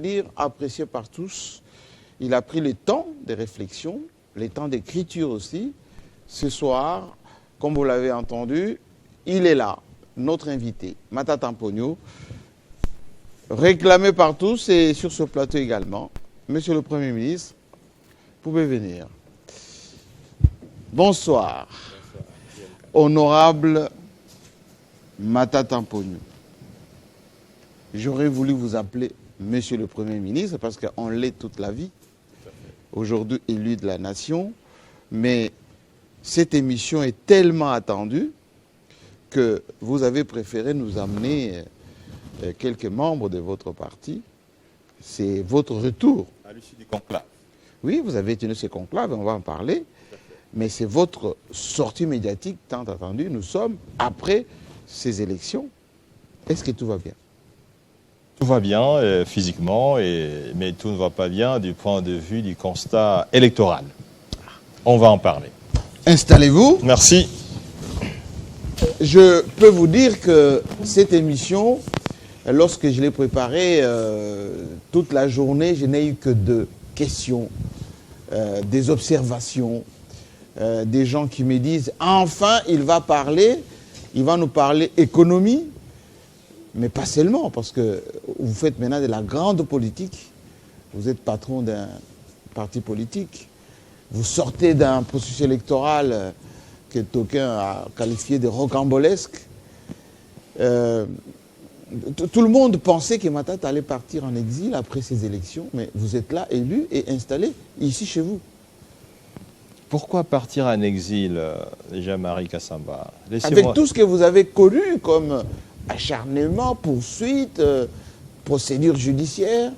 dire, apprécié par tous. Il a pris le temps de réflexion, le temps d'écriture aussi. Ce soir, comme vous l'avez entendu, il est là, notre invité, Matata Mponyo, réclamé par tous et sur ce plateau également. Monsieur le Premier ministre, vous pouvez venir. Bonsoir. Honorable Matata Mponyo. J'aurais voulu vous appeler Monsieur le Premier ministre parce qu'on l'est toute la vie. Aujourd'hui élu de la nation. Mais cette émission est tellement attendue que vous avez préféré nous amener quelques membres de votre parti. C'est votre retour. À l'issue du conclave. Oui, vous avez tenu ce conclave, on va en parler. Mais c'est votre sortie médiatique tant attendue. Nous sommes après ces élections. Est-ce que tout va bien? Tout va bien physiquement, mais tout ne va pas bien du point de vue du constat électoral. On va en parler. Installez-vous. Merci. Je peux vous dire que cette émission, lorsque je l'ai préparée toute la journée, je n'ai eu que 2 questions, des observations, des gens qui me disent « Enfin, il va nous parler économie ». Mais pas seulement, parce que vous faites maintenant de la grande politique. Vous êtes patron d'un parti politique. Vous sortez d'un processus électoral que d'aucuns a qualifié de rocambolesque. Tout le monde pensait que Matata allait partir en exil après ces élections, mais vous êtes là, élu et installé ici chez vous. Pourquoi partir en exil, Jean-Marie Kassamba? Avec tout ce que vous avez connu comme acharnement, poursuite, procédure judiciaire,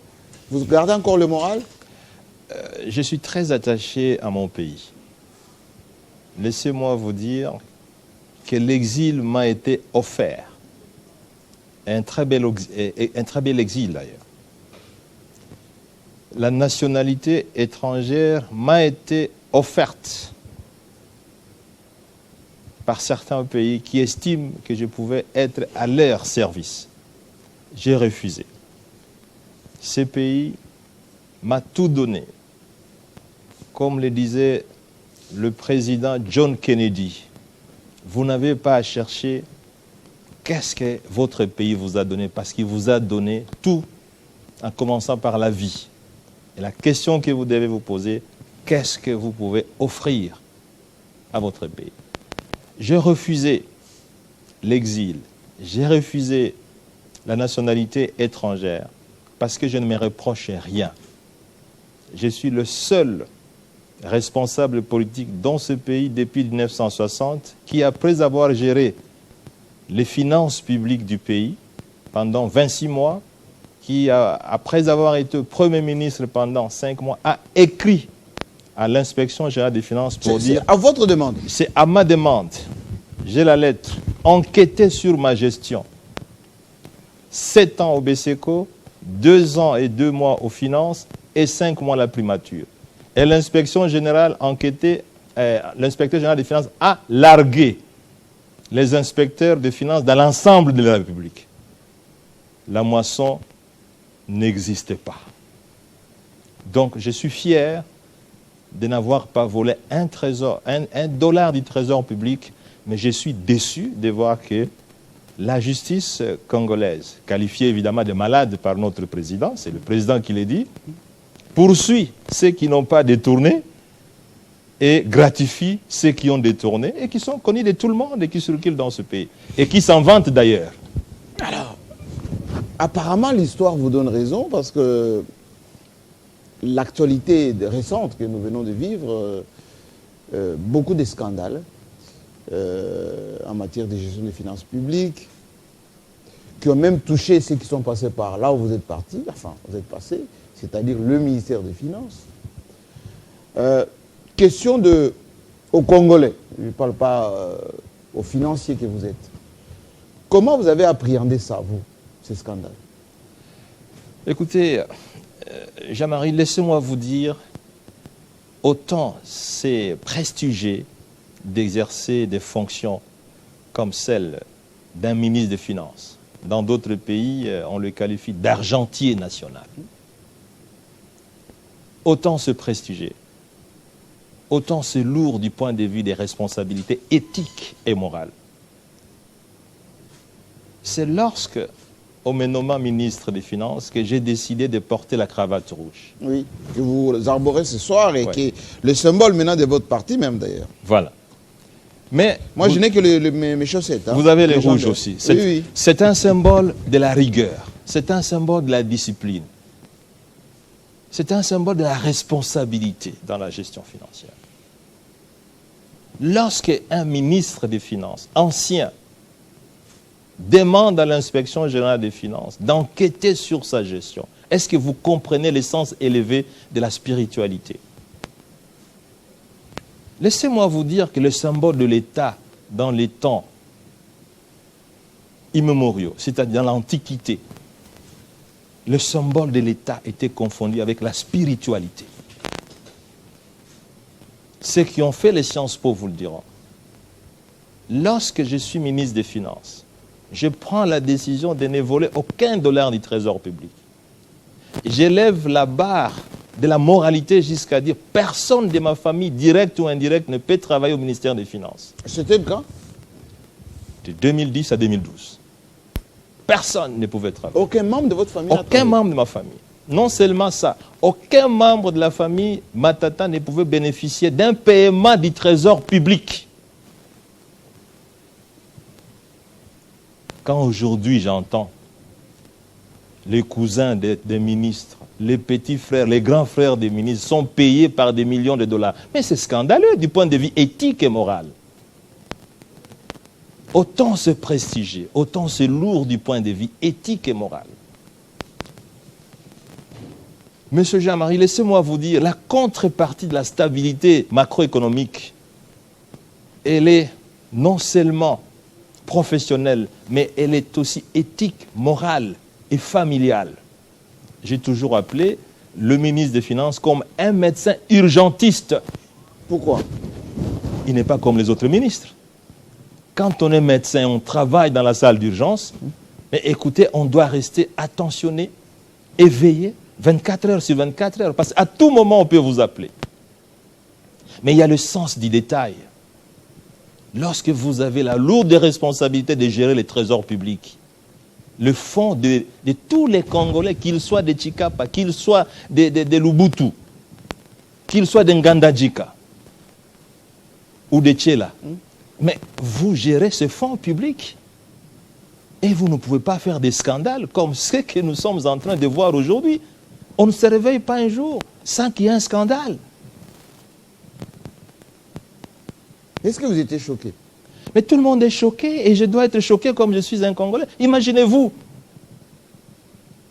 vous gardez encore le moral? Je suis très attaché à mon pays. Laissez-moi vous dire que l'exil m'a été offert. Un très bel exil d'ailleurs. La nationalité étrangère m'a été offerte par certains pays qui estiment que je pouvais être à leur service. J'ai refusé. Ces pays m'ont tout donné. Comme le disait le président John Kennedy, vous n'avez pas à chercher qu'est-ce que votre pays vous a donné, parce qu'il vous a donné tout, en commençant par la vie. Et la question que vous devez vous poser, qu'est-ce que vous pouvez offrir à votre pays? J'ai refusé l'exil, j'ai refusé la nationalité étrangère parce que je ne me reprochais rien. Je suis le seul responsable politique dans ce pays depuis 1960 qui, après avoir géré les finances publiques du pays pendant 26 mois, qui, après avoir été Premier ministre pendant 5 mois, a écrit à l'inspection générale des finances pour dire... C'est à votre demande? C'est à ma demande. J'ai la lettre. Enquêtez sur ma gestion. 7 ans au BCECO, 2 ans et 2 mois aux finances et 5 mois à la primature. Et l'inspection générale enquêtée, l'inspecteur général des finances a largué les inspecteurs des finances dans l'ensemble de la République. La moisson n'existait pas. Donc je suis fier de n'avoir pas volé un trésor, un dollar du trésor public, mais je suis déçu de voir que la justice congolaise, qualifiée évidemment de malade par notre président, c'est le président qui l'a dit, poursuit ceux qui n'ont pas détourné et gratifie ceux qui ont détourné et qui sont connus de tout le monde et qui circulent dans ce pays. Et qui s'en vantent d'ailleurs. Alors, apparemment l'histoire vous donne raison parce que l'actualité récente que nous venons de vivre, beaucoup de scandales en matière de gestion des finances publiques, qui ont même touché ceux qui sont passés par là où vous êtes partis, enfin vous êtes passés, c'est-à-dire le ministère des Finances. Question aux Congolais, je ne parle pas aux financiers que vous êtes. Comment vous avez appréhendé ça, vous, ces scandales? Écoutez, Jean-Marie, laissez-moi vous dire, autant c'est prestigieux d'exercer des fonctions comme celle d'un ministre des Finances. Dans d'autres pays, on le qualifie d'argentier national. autant se prestiger, autant c'est lourd du point de vue des responsabilités éthiques et morales. C'est lorsque, au me nommant ministre des Finances, que j'ai décidé de porter la cravate rouge. Oui, que vous arborez ce soir et Ouais. qui est le symbole maintenant de votre parti même d'ailleurs. Voilà. Mais Moi, vous, je n'ai que mes chaussettes. Hein. vous avez les gens rouges de- aussi. Oui, oui. C'est un symbole de la rigueur. C'est un symbole de la discipline. C'est un symbole de la responsabilité dans la gestion financière. Lorsque un ministre des Finances, ancien, demande à l'inspection générale des finances d'enquêter sur sa gestion, est-ce que vous comprenez l'essence élevée de la spiritualité? Laissez-moi vous dire que le symbole de l'État dans les temps immémoriaux, c'est-à-dire dans l'Antiquité, le symbole de l'État était confondu avec la spiritualité. Ceux qui ont fait les Sciences Po vous le diront. Lorsque je suis ministre des Finances, je prends la décision de ne voler aucun dollar du trésor public. J'élève la barre de la moralité jusqu'à dire personne de ma famille, direct ou indirect, ne peut travailler au ministère des Finances. C'était le cas? De 2010 à 2012. Personne ne pouvait travailler. Aucun membre de votre famille n'a Aucun travaillé. membre de ma famille. Non seulement ça, aucun membre de la famille Matata ne pouvait bénéficier d'un paiement du trésor public. Quand aujourd'hui j'entends les cousins des ministres, les petits frères, les grands frères des ministres sont payés par des millions de dollars, mais c'est scandaleux du point de vue éthique et moral. Autant se prestiger, autant c'est lourd du point de vue éthique et moral. Monsieur Jean-Marie, laissez-moi vous dire, la contrepartie de la stabilité macroéconomique, elle est non seulement professionnelle, mais elle est aussi éthique, morale et familiale. J'ai toujours appelé le ministre des Finances comme un médecin urgentiste. Pourquoi? Il n'est pas comme les autres ministres. Quand on est médecin, on travaille dans la salle d'urgence, mais écoutez, on doit rester attentionné, éveillé, 24 heures sur 24 heures, parce qu'à tout moment, on peut vous appeler. Mais il y a le sens du détail. Lorsque vous avez la lourde responsabilité de gérer les trésors publics, le fonds de tous les Congolais, qu'ils soient de Chikapa, qu'ils soient de Lubutu, qu'ils soient de Ngandajika ou de Tchela, mais vous gérez ce fonds public et vous ne pouvez pas faire des scandales comme ce que nous sommes en train de voir aujourd'hui. On ne se réveille pas un jour sans qu'il y ait un scandale. Est-ce que vous étiez choqué? Mais tout le monde est choqué et je dois être choqué comme je suis un Congolais. Imaginez-vous,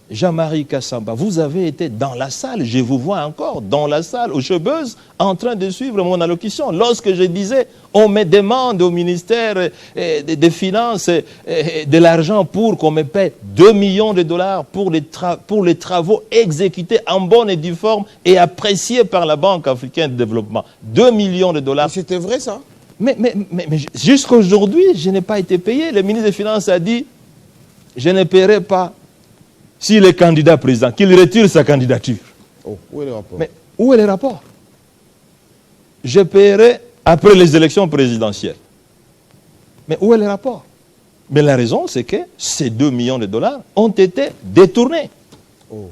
Jean-Marie Kassamba, vous avez été dans la salle, je vous vois encore dans la salle, aux Chebeuses, en train de suivre mon allocution. Lorsque je disais, on me demande au ministère des Finances de l'argent pour qu'on me paie 2 millions de dollars pour les travaux exécutés en bonne et due forme et appréciés par la Banque africaine de développement. 2 millions de dollars. C'était vrai ça? Mais jusqu'à aujourd'hui, je n'ai pas été payé. Le ministre des Finances a dit, je ne paierai pas s'il est candidat président, qu'il retire sa candidature. Oh, où est le rapport? Mais où est le rapport? Je paierai après les élections présidentielles. Mais où est le rapport? Mais la raison, c'est que ces 2 millions de dollars ont été détournés. Oh.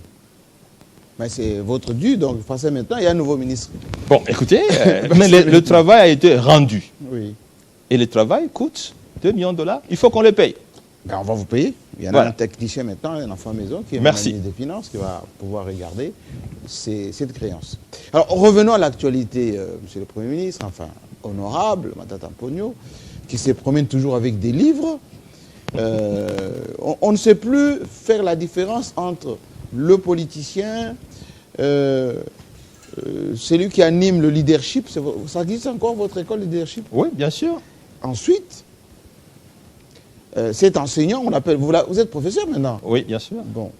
Mais c'est votre dû, donc passez maintenant, il y a un nouveau ministre. Bon, écoutez, mais le travail a été rendu. Oui. Et le travail coûte 2 millions de dollars. Il faut qu'on le paye. Ben, on va vous payer. Il y en a Voilà. un technicien maintenant, un enfant maison qui est Merci. ministre des Finances qui va pouvoir regarder cette créance. Alors revenons à l'actualité, Monsieur le Premier ministre, enfin honorable, Matata Ponyo, qui se promène toujours avec des livres. On ne sait plus faire la différence entre le politicien, celui qui anime le leadership. Ça existe encore votre école de leadership? Oui, bien sûr. Ensuite, cet enseignant, on appelle, vous êtes professeur maintenant? Oui, bien sûr. Bon.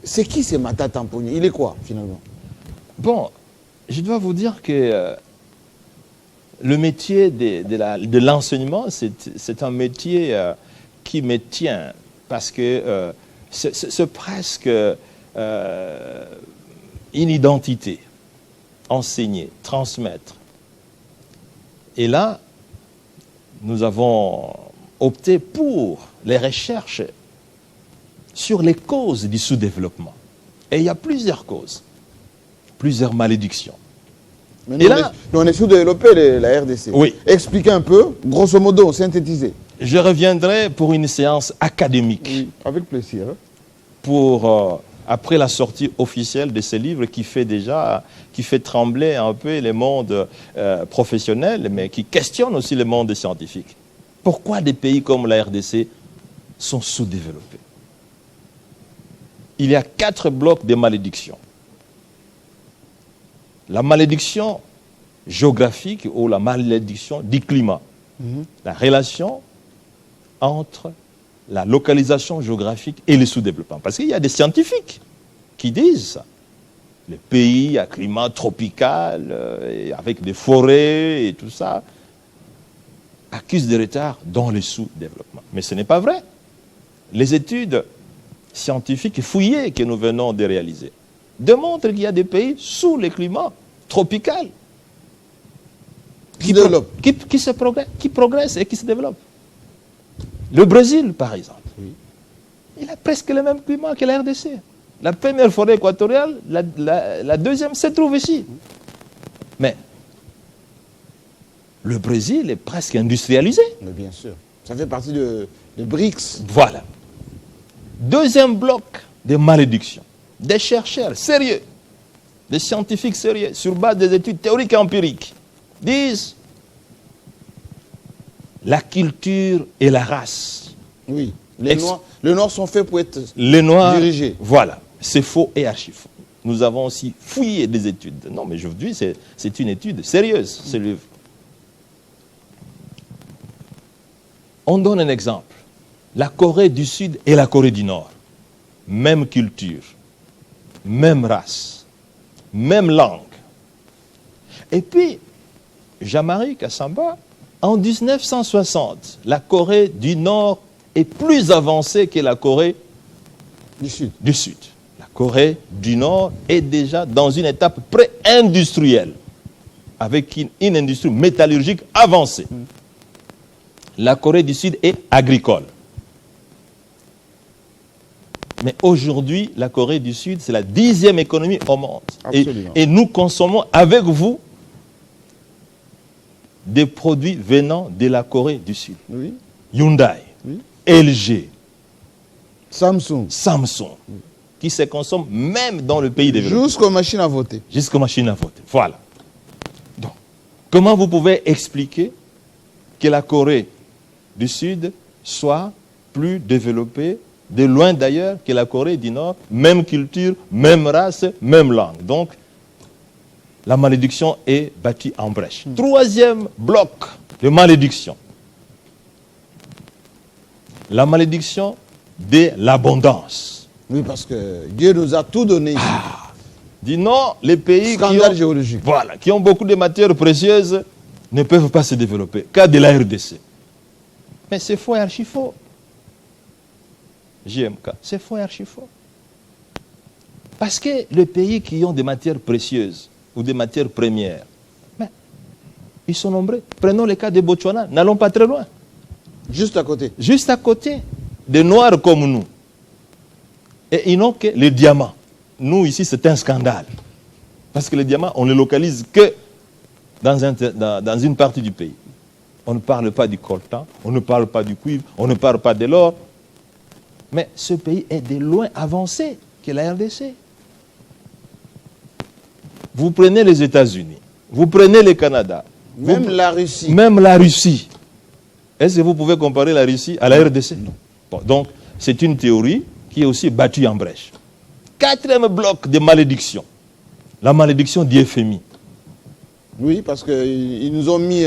C'est qui c'est Matata Ponyo? Il est quoi finalement? Bon, je dois vous dire que le métier de l'enseignement, c'est un métier qui me tient parce que c'est presque une identité, enseigner, transmettre. Et là, nous avons opté pour les recherches sur les causes du sous-développement. Et il y a plusieurs causes, plusieurs malédictions. Mais nous, on est sous-développé, la RDC. Oui. Expliquez un peu, grosso modo, synthétiser. Je reviendrai pour une séance académique. Oui, avec plaisir. Pour, après la sortie officielle de ce livre qui fait trembler un peu les mondes professionnels, mais qui questionne aussi le monde scientifique. Pourquoi des pays comme la RDC sont sous-développés? Il y a 4 blocs de malédictions. La malédiction géographique ou la malédiction du climat. La relation entre la localisation géographique et le sous-développement. Parce qu'il y a des scientifiques qui disent ça. Les pays à climat tropical, avec des forêts et tout ça, accusent des retards dans le sous-développement. Mais ce n'est pas vrai. Les études scientifiques fouillées que nous venons de réaliser démontrent qu'il y a des pays sous le climat tropical qui progressent et qui se développent. Le Brésil, par exemple, il a presque le même climat que la RDC. La première forêt équatoriale, la deuxième se trouve ici. Mais le Brésil est presque industrialisé. Mais bien sûr. Ça fait partie de BRICS. Voilà. Deuxième bloc de malédiction. Des chercheurs sérieux, des scientifiques sérieux, sur base des études théoriques et empiriques, disent la culture et la race. Oui. Les Noirs sont faits pour être dirigés. Voilà. C'est faux et archi-faux. Nous avons aussi fouillé des études. Non, mais je vous dis, c'est une étude sérieuse, ce livre. On donne un exemple. La Corée du Sud et la Corée du Nord. Même culture, même race, même langue. Et puis, Jean-Marie Kassamba, en 1960, la Corée du Nord est plus avancée que la Corée du Sud. La Corée du Nord est déjà dans une étape pré-industrielle, avec une industrie métallurgique avancée. La Corée du Sud est agricole. Mais aujourd'hui, la Corée du Sud, c'est la 10e économie au monde. Et nous consommons avec vous des produits venant de la Corée du Sud. Oui. Hyundai, oui. LG, Samsung, oui. Qui se consomment même dans le pays développé. Jusqu'aux machines à voter. Jusqu'aux machines à voter. Voilà. Donc, comment vous pouvez expliquer que la Corée du Sud soit plus développée, de loin d'ailleurs, que la Corée du Nord, même culture, même race, même langue. Donc, la malédiction est battue en brèche. Troisième bloc de malédiction. La malédiction de l'abondance. Oui, parce que Dieu nous a tout donné ici. Dit non, les pays qui ont beaucoup de matières précieuses ne peuvent pas se développer. Cas de la RDC. Mais c'est faux et archi-faux. JMK, c'est faux et archi-faux. Parce que les pays qui ont des matières précieuses ou des matières premières, mais ils sont nombreux. Prenons le cas de Botswana, n'allons pas très loin. Juste à côté. Juste à côté. Des Noirs comme nous. Et ils n'ont que les diamants. Nous, ici, c'est un scandale. Parce que les diamants, on ne les localise que dans une partie du pays. On ne parle pas du coltan, on ne parle pas du cuivre, on ne parle pas de l'or. Mais ce pays est de loin avancé que la RDC. Vous prenez les États-Unis, vous prenez le Canada. Même la Russie. Même la Russie. Est-ce que vous pouvez comparer la Russie à la RDC? Non. Bon, donc, c'est une théorie qui est aussi battue en brèche. Quatrième bloc de malédiction. La malédiction du FMI. Oui, parce qu'ils nous ont mis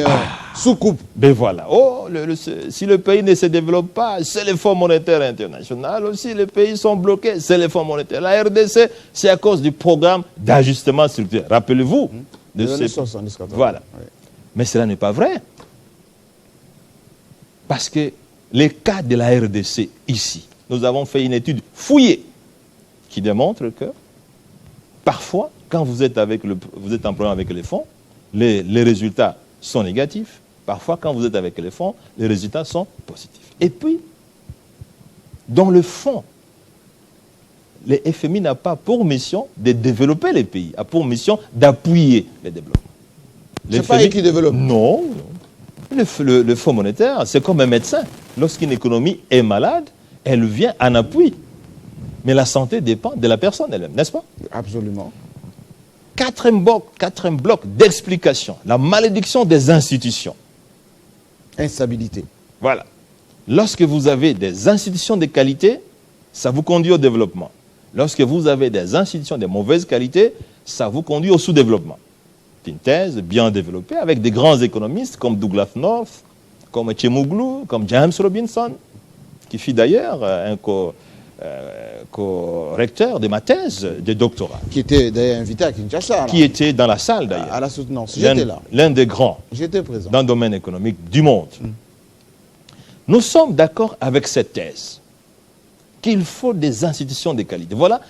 sous coupe. Ben voilà. Oh, si le pays ne se développe pas, c'est le Fonds monétaire international. Aussi, les pays sont bloqués, c'est le Fonds monétaire. La RDC, c'est à cause du programme d'ajustement structurel. Rappelez-vous de ces... Voilà. Oui. Mais cela n'est pas vrai. Parce que les cas de la RDC ici, nous avons fait une étude fouillée qui démontre que parfois, quand vous êtes en problème avec les fonds, les résultats sont négatifs. Parfois, quand vous êtes avec les fonds, les résultats sont positifs. Et puis, dans le fond, le FMI n'a pas pour mission de développer les pays, a pour mission d'appuyer les développements. C'est pas eux qui développent. Non. Le Fonds monétaire, c'est comme un médecin. Lorsqu'une économie est malade, elle vient en appui. Mais la santé dépend de la personne elle-même, n'est-ce pas? Absolument. Quatrième bloc d'explication, la malédiction des institutions. Instabilité. Voilà. Lorsque vous avez des institutions de qualité, ça vous conduit au développement. Lorsque vous avez des institutions de mauvaise qualité, ça vous conduit au sous-développement. C'est une thèse bien développée avec des grands économistes comme Douglas North, comme Tchemouglou, comme James Robinson, qui fut d'ailleurs un co-recteur de ma thèse de doctorat. Qui était d'ailleurs invité à Kinshasa. Qui était dans la salle d'ailleurs. À la soutenance. J'étais là. L'un des grands. J'étais présent. Dans le domaine économique du monde. Nous sommes d'accord avec cette thèse qu'il faut des institutions de qualité. Voilà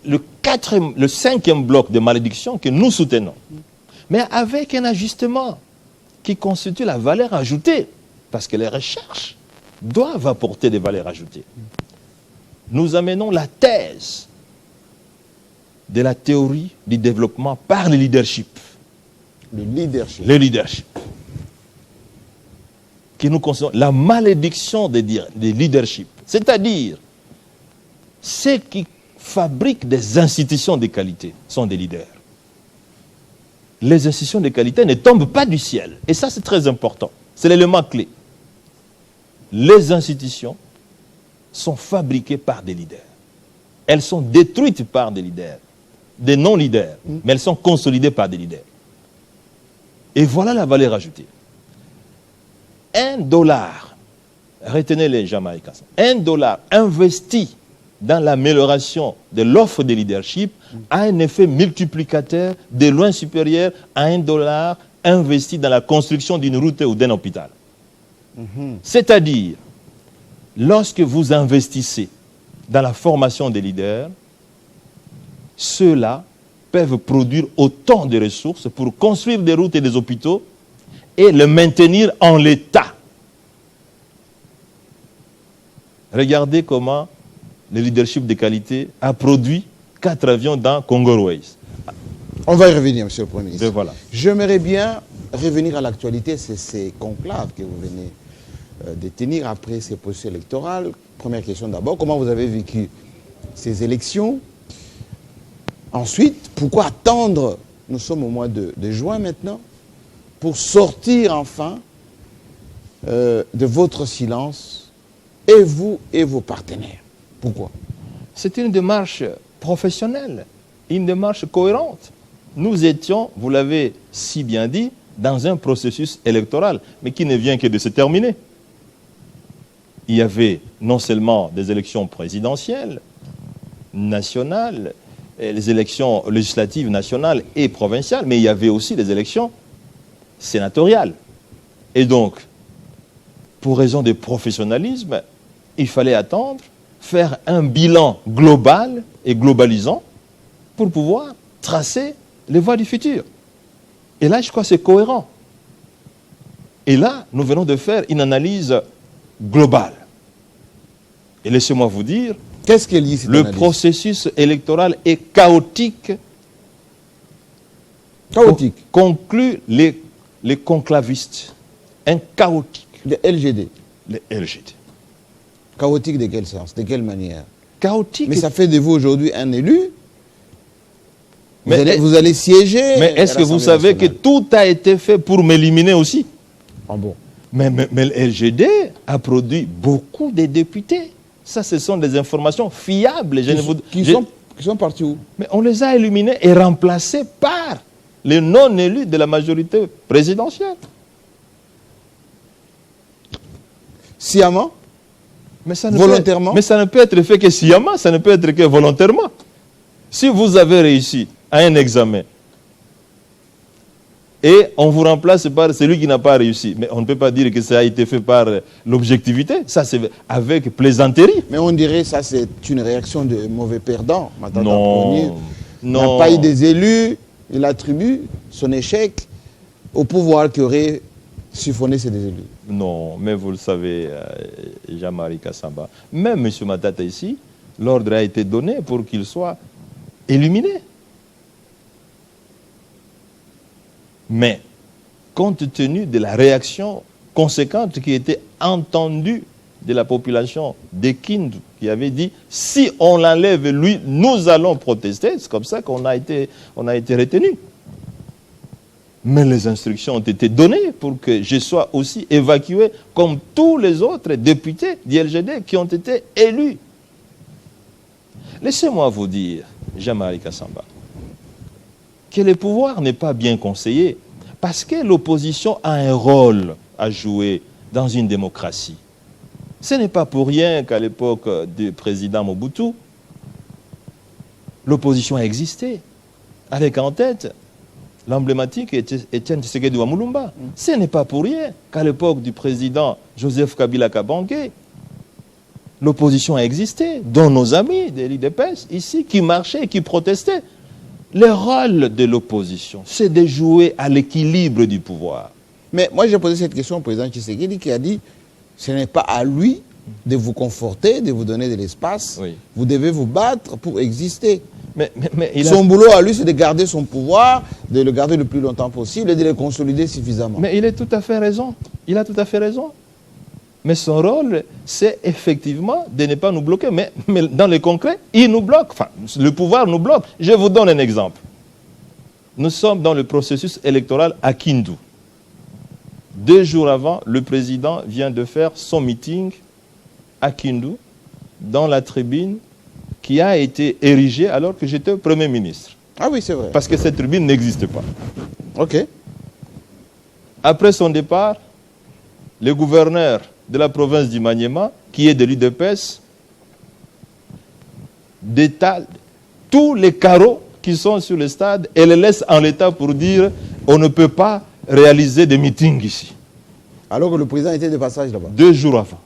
le cinquième bloc de malédiction que nous soutenons. Mais avec un ajustement qui constitue la valeur ajoutée. Parce que les recherches doivent apporter des valeurs ajoutées. Nous amenons la thèse de la théorie du développement par le leadership. Le leadership. Le leadership. Qui nous considère la malédiction des leadership. C'est-à-dire, ceux qui fabriquent des institutions de qualité sont des leaders. Les institutions de qualité ne tombent pas du ciel. Et ça, c'est très important. C'est l'élément clé. Les institutions sont fabriquées par des leaders. Elles sont détruites par des leaders, des non-leaders, mais elles sont consolidées par des leaders. Et voilà la valeur ajoutée. $1, retenez les Jamaïcains, $1 investi dans l'amélioration de l'offre de leadership a un effet multiplicateur de loin supérieur à $1 investi dans la construction d'une route ou d'un hôpital. C'est-à-dire, lorsque vous investissez dans la formation des leaders, ceux-là peuvent produire autant de ressources pour construire des routes et des hôpitaux et le maintenir en l'état. Regardez comment le leadership de qualité a produit 4 avions dans Congo Airways. On va y revenir, Monsieur le Premier ministre. Voilà. J'aimerais bien revenir à l'actualité, c'est ces conclaves que vous venez de tenir après ces processus électoraux. Première question d'abord, comment vous avez vécu ces élections? Ensuite, pourquoi attendre, nous sommes au mois de juin maintenant, pour sortir enfin de votre silence, et vous et vos partenaires? Pourquoi? C'est une démarche professionnelle, une démarche cohérente. Nous étions, vous l'avez si bien dit, dans un processus électoral, mais qui ne vient que de se terminer. Il y avait non seulement des élections présidentielles, nationales, les élections législatives nationales et provinciales, mais il y avait aussi des élections sénatoriales. Et donc, pour raison de professionnalisme, il fallait attendre, faire un bilan global et globalisant pour pouvoir tracer les voies du futur. Et là, je crois que c'est cohérent. Et là, nous venons de faire une analyse globale. Et laissez-moi vous dire, qu'est-ce qu'elle dit, cette le analyse? processus électoral est chaotique. Chaotique. Conclut les conclavistes. Un chaotique. Le LGD. Les LGD. Chaotique de quel sens? De quelle manière? Chaotique. Mais ça fait de vous aujourd'hui un élu. Mais vous allez siéger. Mais est-ce que vous savez que tout a été fait pour m'éliminer aussi? Ah bon? Mais le LGD a produit beaucoup de députés. Ça, ce sont des informations fiables. Qui sont partis où? Mais on les a éliminés et remplacés par les non-élus de la majorité présidentielle. Sciemment? Mais ça ne volontairement? Mais ça ne peut être fait que sciemment, ça ne peut être que volontairement. Si vous avez réussi à un examen et on vous remplace par celui qui n'a pas réussi, mais on ne peut pas dire que ça a été fait par l'objectivité, ça c'est avec plaisanterie. Mais on dirait que ça c'est une réaction de mauvais perdant. Non. n'a pas eu des élus, il attribue son échec au pouvoir qui aurait siphonné ces élus. Non, mais vous le savez, Jean-Marie Kassamba, même M. Matata ici, l'ordre a été donné pour qu'il soit éliminé. Mais, compte tenu de la réaction conséquente qui était entendue de la population de Kindu, qui avait dit, si on l'enlève lui, nous allons protester, c'est comme ça qu'on a été retenu. Mais les instructions ont été données pour que je sois aussi évacué comme tous les autres députés d'ILGD qui ont été élus. Laissez-moi vous dire, Jean-Marie Kassamba, que le pouvoir n'est pas bien conseillé parce que l'opposition a un rôle à jouer dans une démocratie. Ce n'est pas pour rien qu'à l'époque du président Mobutu, l'opposition a existé, avec en tête l'emblématique Étienne Tshisekedi Wamulumba. Ce n'est pas pour rien qu'à l'époque du président Joseph Kabila Kabange, l'opposition a existé, dont nos amis de l'IDPS ici, qui marchaient et qui protestaient. Le rôle de l'opposition, c'est de jouer à l'équilibre du pouvoir. Mais moi, j'ai posé cette question au président Tshisekedi qui a dit ce n'est pas à lui de vous conforter, de vous donner de l'espace. Oui. Vous devez vous battre pour exister. Mais son boulot à lui, c'est de garder son pouvoir, de le garder le plus longtemps possible et de le consolider suffisamment. Mais il a tout à fait raison. Il a tout à fait raison. Mais son rôle, c'est effectivement de ne pas nous bloquer. Mais dans le concret, il nous bloque. Enfin, le pouvoir nous bloque. Je vous donne un exemple. Nous sommes dans le processus électoral à Kindu. 2 jours avant, le président vient de faire son meeting à Kindu, dans la tribune qui a été érigée alors que j'étais Premier ministre. Ah oui, c'est vrai. Parce que cette tribune n'existe pas. Ok. Après son départ, le gouverneur de la province du Maniema, qui est de l'UDPS, détale tous les carreaux qui sont sur le stade et les laisse en l'état pour dire on ne peut pas réaliser des meetings ici. Alors que le président était de passage là-bas. 2 jours avant.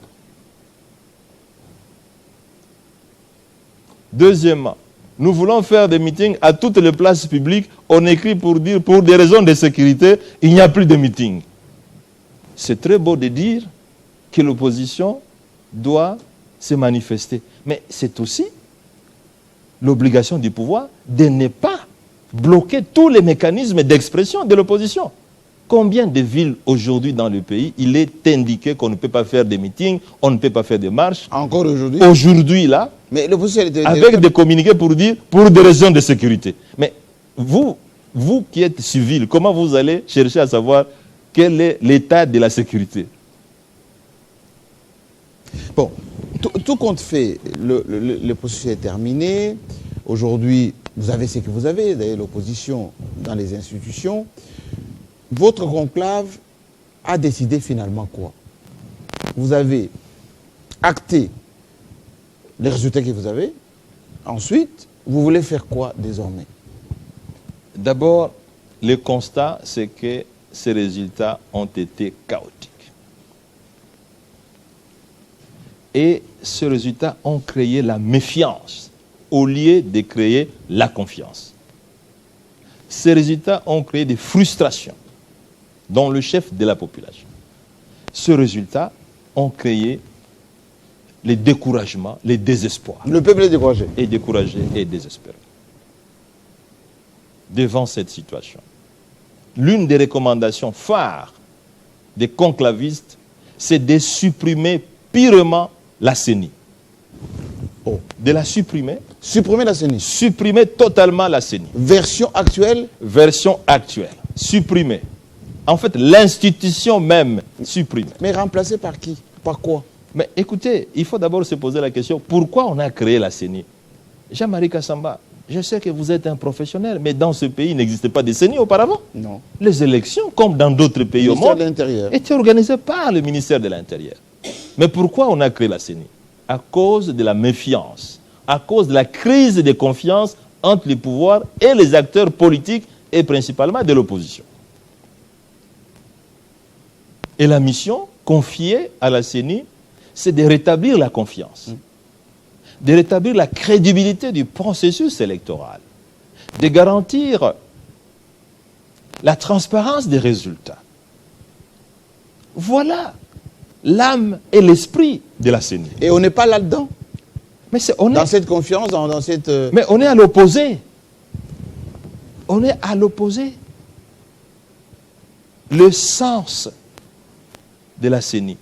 Deuxièmement, nous voulons faire des meetings à toutes les places publiques. On écrit pour dire, pour des raisons de sécurité, il n'y a plus de meetings. C'est très beau de dire que l'opposition doit se manifester. Mais c'est aussi l'obligation du pouvoir de ne pas bloquer tous les mécanismes d'expression de l'opposition. Combien de villes aujourd'hui dans le pays, il est indiqué qu'on ne peut pas faire des meetings, on ne peut pas faire des marches. Encore aujourd'hui. Aujourd'hui, là, mais avec des communiqués pour dire, pour des raisons de sécurité. Mais vous qui êtes civil, comment vous allez chercher à savoir quel est l'état de la sécurité? Bon, tout compte fait, le processus est terminé. Aujourd'hui, vous avez ce que vous avez, d'ailleurs l'opposition dans les institutions. Votre conclave a décidé finalement quoi? Vous avez acté les résultats que vous avez. Ensuite, vous voulez faire quoi désormais? D'abord, le constat, c'est que ces résultats ont été chaotiques. Et ces résultats ont créé la méfiance au lieu de créer la confiance. Ces résultats ont créé des frustrations dans le chef de la population. Ces résultats ont créé les découragements, les désespoirs. Le peuple est découragé. Et découragé et désespéré. Devant cette situation, l'une des recommandations phares des conclavistes, c'est de supprimer purement la CENI. Oh. De la supprimer. Supprimer la CENI. Supprimer totalement la CENI. Version actuelle. Version actuelle. Supprimer. En fait, l'institution même supprimée. Mais remplacée par qui? Par quoi? Mais écoutez, il faut d'abord se poser la question, pourquoi on a créé la CENI? Jean-Marie Kassamba, je sais que vous êtes un professionnel, mais dans ce pays, il n'existait pas de CENI auparavant. Non. Les élections, comme dans d'autres pays au monde, étaient organisées par le ministère de l'Intérieur. Mais pourquoi on a créé la CENI? À cause de la méfiance, à cause de la crise de confiance entre les pouvoirs et les acteurs politiques, et principalement de l'opposition. Et la mission confiée à la CENI, c'est de rétablir la confiance, de rétablir la crédibilité du processus électoral, de garantir la transparence des résultats. Voilà l'âme et l'esprit de la CENI. Et on n'est pas là-dedans. Mais dans cette confiance, dans cette... Mais on est à l'opposé. On est à l'opposé. Le sens de la CENI,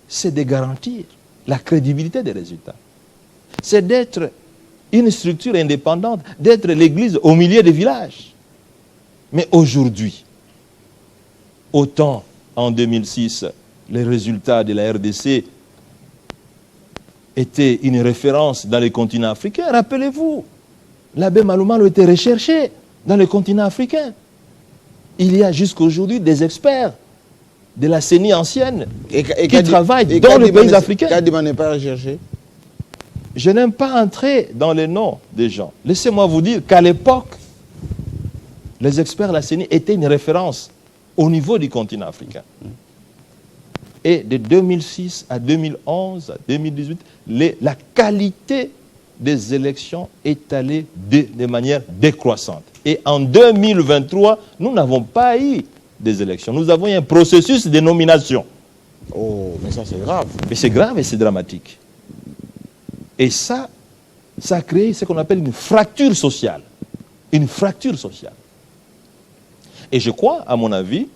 c'est de garantir la crédibilité des résultats. C'est d'être une structure indépendante, d'être l'église au milieu des villages. Mais aujourd'hui, autant en 2006, les résultats de la RDC étaient une référence dans les continents africains. Rappelez-vous, l'abbé Malumalo était recherché dans les continents africains. Il y a jusqu'à aujourd'hui des experts de la CENI ancienne qui travaillent dans les pays africains. Kadima n'est pas recherché. Je n'aime pas entrer dans les noms des gens. Laissez-moi vous dire qu'à l'époque, les experts de la CENI étaient une référence au niveau du continent africain. Et de 2006 à 2011, à 2018, la qualité des élections est allée de manière décroissante. Et en 2023, nous n'avons pas eu des élections. Nous avons eu un processus de nomination. Oh, mais ça c'est grave. Mais c'est grave et c'est dramatique. Et ça a créé ce qu'on appelle une fracture sociale. Une fracture sociale. Et je crois, à mon avis,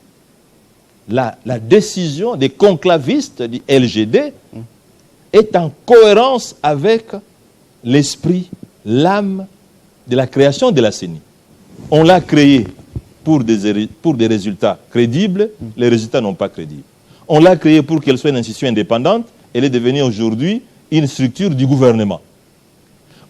la décision des conclavistes du LGD est en cohérence avec l'esprit, l'âme de la création de la CENI. On l'a créée pour des résultats crédibles, les résultats n'ont pas crédibles. On l'a créée pour qu'elle soit une institution indépendante, elle est devenue aujourd'hui une structure du gouvernement.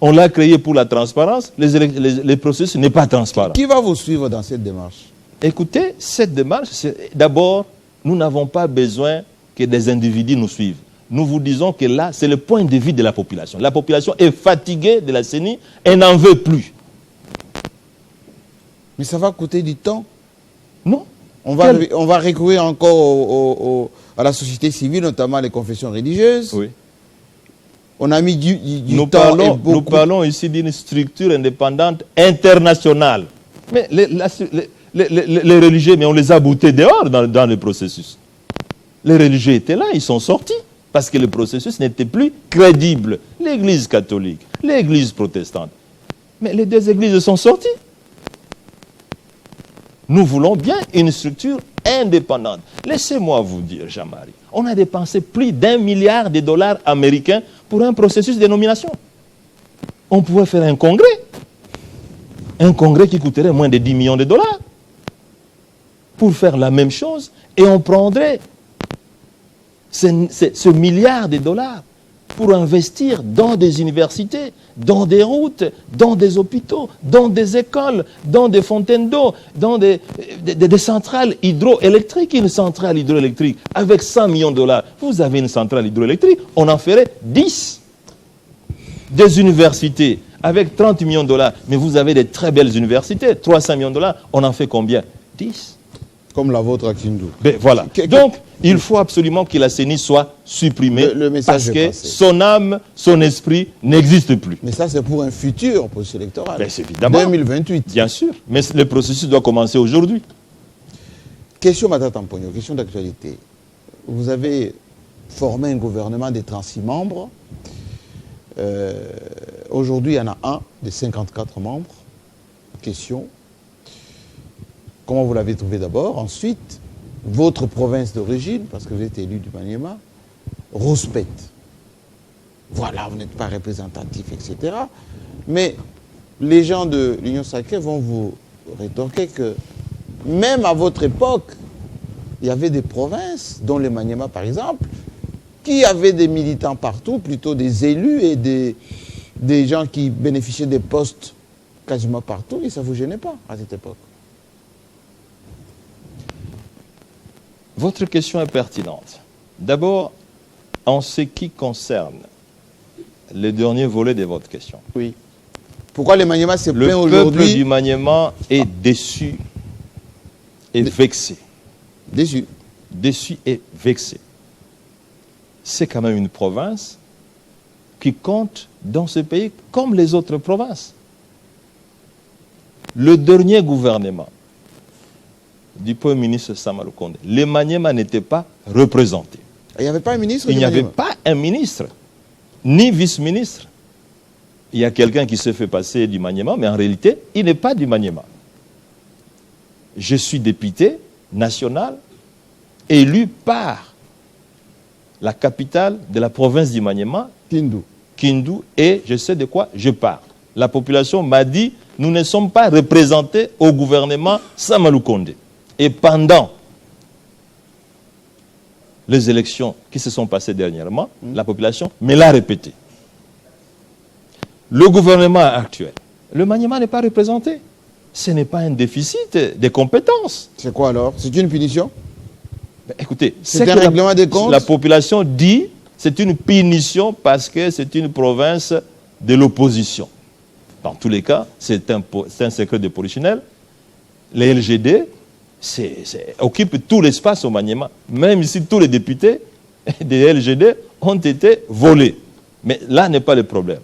On l'a créée pour la transparence, les processus n'est pas transparent. Qui va vous suivre dans cette démarche? Écoutez, cette démarche, d'abord, nous n'avons pas besoin que des individus nous suivent. Nous vous disons que là, c'est le point de vue de la population. La population est fatiguée de la CENI, elle n'en veut plus. Mais ça va coûter du temps. Non. On va recourir encore à la société civile, notamment les confessions religieuses. Oui. On a mis du temps et beaucoup... Nous parlons ici d'une structure indépendante internationale. Mais les religieux, mais on les a boutés dehors dans le processus. Les religieux étaient là, ils sont sortis. Parce que le processus n'était plus crédible. L'église catholique, l'église protestante. Mais les deux églises sont sorties. Nous voulons bien une structure indépendante. Laissez-moi vous dire, Jean-Marie, on a dépensé plus d'1 milliard de dollars américains pour un processus de nomination. On pouvait faire un congrès. Un congrès qui coûterait moins de 10 millions de dollars. Pour faire la même chose, et on prendrait ce milliard de dollars pour investir dans des universités, dans des routes, dans des hôpitaux, dans des écoles, dans des fontaines d'eau, dans des centrales hydroélectriques. Une centrale hydroélectrique avec 100 millions de dollars, vous avez une centrale hydroélectrique, on en ferait 10. Des universités avec 30 millions de dollars, mais vous avez des très belles universités, 300 millions de dollars, on en fait combien? 10. Comme la vôtre à Kindu. Ben, voilà. Donc, il faut absolument que la CENI soit supprimée le message parce que passé. son âme, son esprit n'existe plus. Mais ça, c'est pour un futur processus électoral. Ben, c'est évidemment. 2028. Bien sûr. Mais le processus doit commencer aujourd'hui. Question Matata Mpogno, question d'actualité. Vous avez formé un gouvernement de 36 membres. Aujourd'hui, il y en a un de 54 membres. Question. Comment vous l'avez trouvé d'abord? Ensuite, votre province d'origine, parce que vous êtes élu du Maniema, Rouspette. Voilà, vous n'êtes pas représentatif, etc. Mais les gens de l'Union sacrée vont vous rétorquer que même à votre époque, il y avait des provinces, dont le Maniema par exemple, qui avaient des militants partout, plutôt des élus et des gens qui bénéficiaient des postes quasiment partout, et ça ne vous gênait pas à cette époque. Votre question est pertinente. D'abord, en ce qui concerne le dernier volet de votre question. Oui. Pourquoi les Maniema se plaint aujourd'hui? Le peuple du Maniema est déçu et vexé. Déçu. Déçu et vexé. C'est quand même une province qui compte dans ce pays comme les autres provinces. Le dernier gouvernement du Premier ministre Sama Lukonde, le Maniema n'était pas représenté. Il n'y avait pas un ministre? Il n'y avait pas un ministre, ni vice-ministre. Il y a quelqu'un qui se fait passer du Maniema, mais en réalité, il n'est pas du Maniema. Je suis député national, élu par la capitale de la province du Maniema, Kindu, et je sais de quoi je parle. La population m'a dit, nous ne sommes pas représentés au gouvernement Sama Lukonde. Et pendant les élections qui se sont passées dernièrement, la population me l'a répété. Le gouvernement actuel, le Maniema n'est pas représenté. Ce n'est pas un déficit de compétences. C'est quoi alors? C'est une punition? Ben, écoutez, c'est un règlement des comptes? La population dit c'est une punition parce que c'est une province de l'opposition. Dans tous les cas, c'est un secret de polichinelle. Les LGD occupent tout l'espace au Maniema. Même si tous les députés des LGD ont été volés. Mais là n'est pas le problème.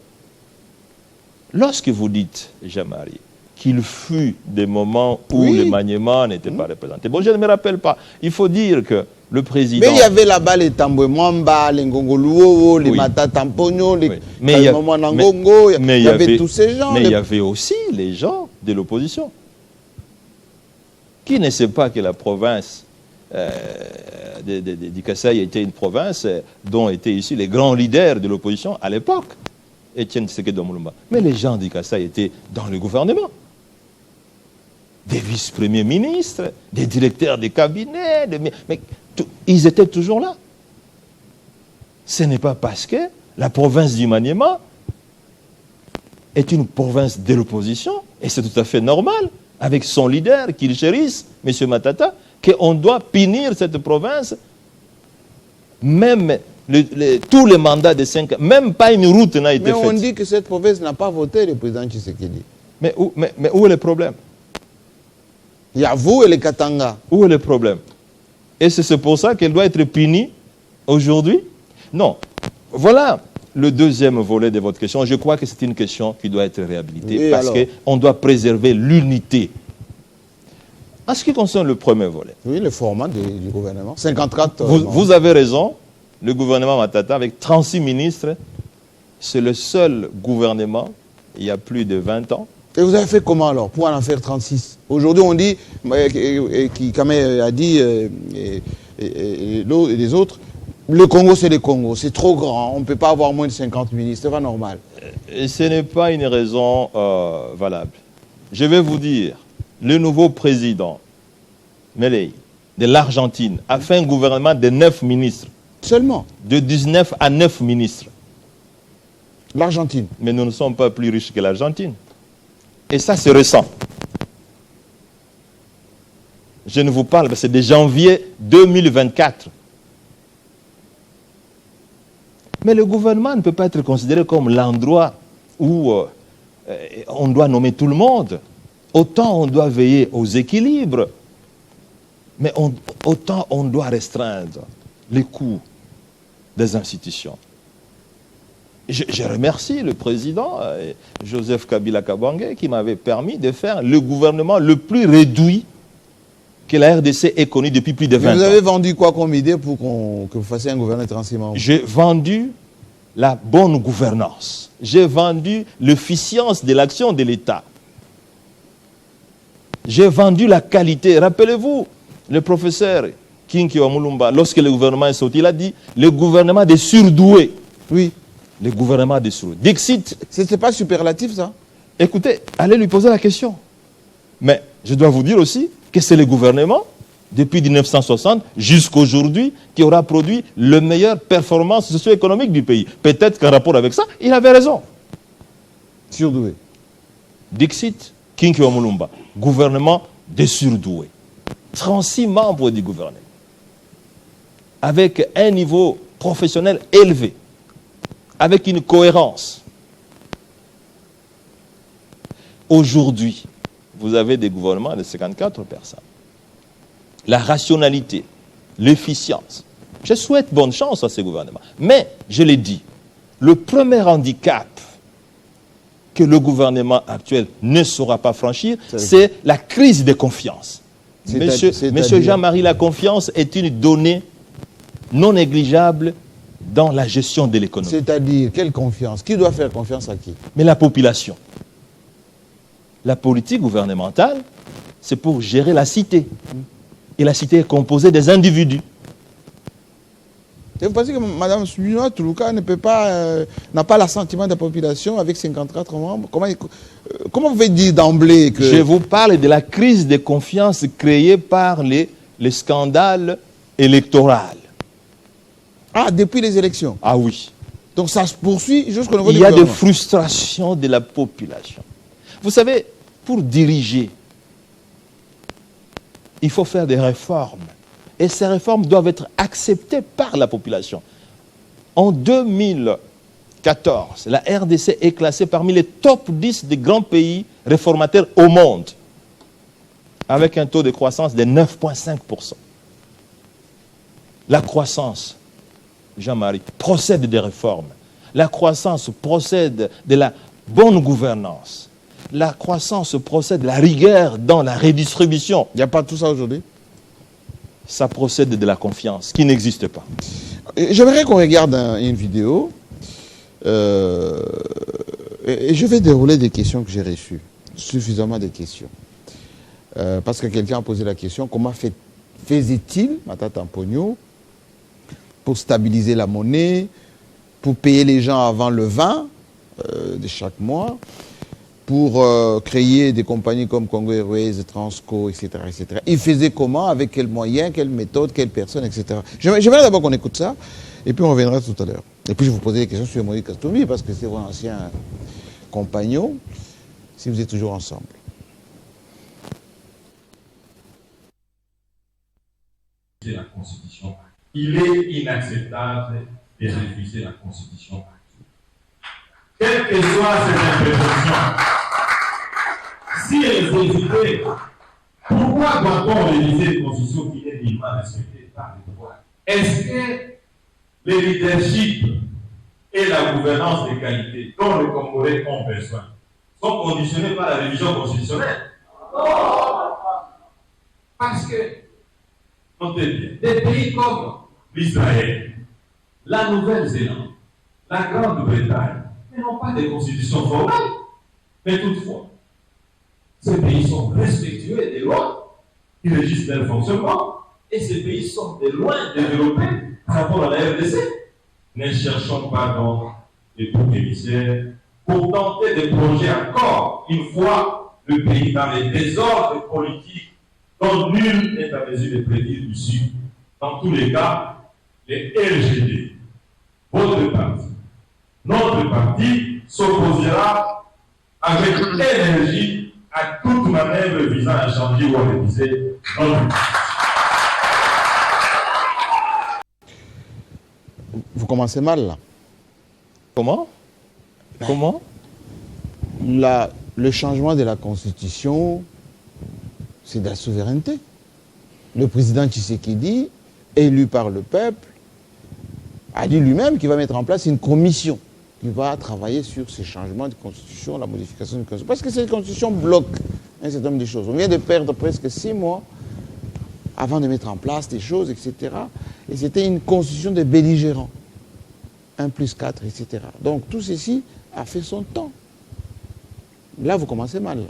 Lorsque vous dites, Jean-Marie, qu'il fut des moments où le Maniema n'était pas représenté. Bon, je ne me rappelle pas. Il faut dire que le président... Mais il y avait là-bas les Tambwe Mwamba, les Ngongoluo, les Mata Tamponyo, les Kalmama Nangongo, il y avait tous ces gens. Mais il y avait aussi les gens de l'opposition. Qui ne sait pas que la province du Kasaï était une province dont étaient issus les grands leaders de l'opposition à l'époque, Etienne Tshisekedi Mulumba. Mais les gens du Kasaï étaient dans le gouvernement. Des vice-premiers ministres, des directeurs de cabinet, ils étaient toujours là. Ce n'est pas parce que la province du Maniema est une province de l'opposition, et c'est tout à fait normal, avec son leader qu'il chérisse, M. Matata, qu'on doit punir cette province, même tous les mandats de 5 ans, même pas une route n'a été faite. Mais on dit que cette province n'a pas voté le président Tshisekedi. Mais où est le problème? Il y a vous et les Katanga. Où est le problème? Et c'est pour ça qu'elle doit être punie aujourd'hui? Non. Voilà le deuxième volet de votre question. Je crois que c'est une question qui doit être réhabilitée parce qu'on doit préserver l'unité. En ce qui concerne le premier volet. Oui, le format du gouvernement. 54. Vous avez raison. Le gouvernement Matata, avec 36 ministres, c'est le seul gouvernement, il y a plus de 20 ans. Et vous avez fait comment alors pour en faire 36? Aujourd'hui, on dit, Kamé a dit, et les autres, le Congo, c'est le Congo. C'est trop grand. On ne peut pas avoir moins de 50 ministres. C'est pas normal. Et ce n'est pas une raison valable. Je vais vous dire, le nouveau président, Milei, de l'Argentine, a fait un gouvernement de 9 ministres. Seulement? De 19 à 9 ministres. L'Argentine. Mais nous ne sommes pas plus riches que l'Argentine. Et ça, c'est récent. Je ne vous parle, c'est de janvier 2024. Mais le gouvernement ne peut pas être considéré comme l'endroit où on doit nommer tout le monde. Autant on doit veiller aux équilibres, mais autant on doit restreindre les coûts des institutions. Je remercie le président Joseph Kabila Kabange qui m'avait permis de faire le gouvernement le plus réduit que la RDC ait connu depuis plus de 20 ans. Vous avez vendu quoi comme idée pour que vous fassiez un gouvernement transhumant? J'ai vendu la bonne gouvernance. J'ai vendu l'efficience de l'action de l'État. J'ai vendu la qualité. Rappelez-vous, le professeur Kinki Wamulumba, lorsque le gouvernement est sorti, il a dit le gouvernement des surdoués. Oui. Le gouvernement des surdoués. Dixit. C'est pas superlatif, ça? Écoutez, allez lui poser la question. Mais je dois vous dire aussi que c'est le gouvernement, depuis 1960 jusqu'à aujourd'hui, qui aura produit la meilleure performance socio-économique du pays. Peut-être qu'en rapport avec ça, il avait raison. Surdoué. Dixit, Kinki Wamulumba, gouvernement des surdoués. 36 membres du gouvernement. Avec un niveau professionnel élevé. Avec une cohérence. Aujourd'hui, vous avez des gouvernements de 54 personnes. La rationalité, l'efficience. Je souhaite bonne chance à ces gouvernements. Mais, je l'ai dit, le premier handicap que le actuel ne saura pas franchir, c'est la crise de confiance. Monsieur Jean-Marie, la confiance est une donnée non négligeable dans la gestion de l'économie. C'est-à-dire, quelle confiance? Qui doit faire confiance à qui? Mais la population. La politique gouvernementale, c'est pour gérer la cité. Et la cité est composée des individus. Et vous pensez que Mme Suminwa Toulouka n'a pas l'assentiment de la population avec 54 membres? Comment vous pouvez dire d'emblée que... Je vous parle de la crise de confiance créée par les scandales électoraux. Ah, depuis les élections? Ah oui. Donc ça se poursuit jusqu'au niveau du gouvernement. Il y a des frustrations de la population. Vous savez, pour diriger, il faut faire des réformes. Et ces réformes doivent être acceptées par la population. En 2014, la RDC est classée parmi les top 10 des grands pays réformateurs au monde, avec un taux de croissance de 9,5%. La croissance, Jean-Marie, procède des réformes. La croissance procède de la bonne gouvernance. La croissance procède de la rigueur dans la redistribution. Il n'y a pas tout ça aujourd'hui? Ça procède de la confiance qui n'existe pas. J'aimerais qu'on regarde une vidéo et je vais dérouler des questions que j'ai reçues, suffisamment de questions. Parce que quelqu'un a posé la question, comment faisait-il, Matata Mponyo, pour stabiliser la monnaie, pour payer les gens avant le 20 de chaque mois, pour créer des compagnies comme Congo Airways, Transco, etc., etc. Il faisait comment, avec quels moyens, quelle méthode, quelle personne, etc. J'aimerais d'abord qu'on écoute ça, et puis on reviendra tout à l'heure. Et puis je vais vous poser des questions sur Moïse Katumbi, parce que c'est votre ancien compagnon, si vous êtes toujours ensemble. La Constitution. Il est inacceptable de réviser la Constitution. Quelle que soit cette imperfection, si elle est révisée, pourquoi doit-on réviser une Constitution qui n'est nullement respectée par les droits? Est-ce que le leadership et la gouvernance de qualité dont les Congolais ont besoin sont conditionnés par la révision constitutionnelle? Parce que des pays comme l'Israël, la Nouvelle-Zélande, la Grande-Bretagne, ils n'ont pas de constitution formelle. Mais toutefois, ces pays sont respectueux des lois qui régissent leur fonctionnement. Et ces pays sont de loin développés par rapport à la RDC. Ne cherchons pas donc les boucs émissaires pour tenter des projets encore, une fois le pays dans les désordres politiques dont nul n'est à mesure de prédire l'issue. Dans tous les cas, les LGD, votre parti, notre parti s'opposera avec énergie à toute manœuvre visant à changer ou à réviser notre parti. Vous commencez mal là. Comment? Comment? Le changement de la Constitution, c'est de la souveraineté. Le président Tshisekedi, élu par le peuple, a dit lui-même qu'il va mettre en place une commission qui va travailler sur ces changements de constitution, la modification de la constitution. Parce que cette constitution bloque un certain nombre de choses. On vient de perdre presque 6 mois avant de mettre en place des choses, etc. Et c'était une constitution de belligérants. 1+4, etc. Donc tout ceci a fait son temps. Là, vous commencez mal. Là.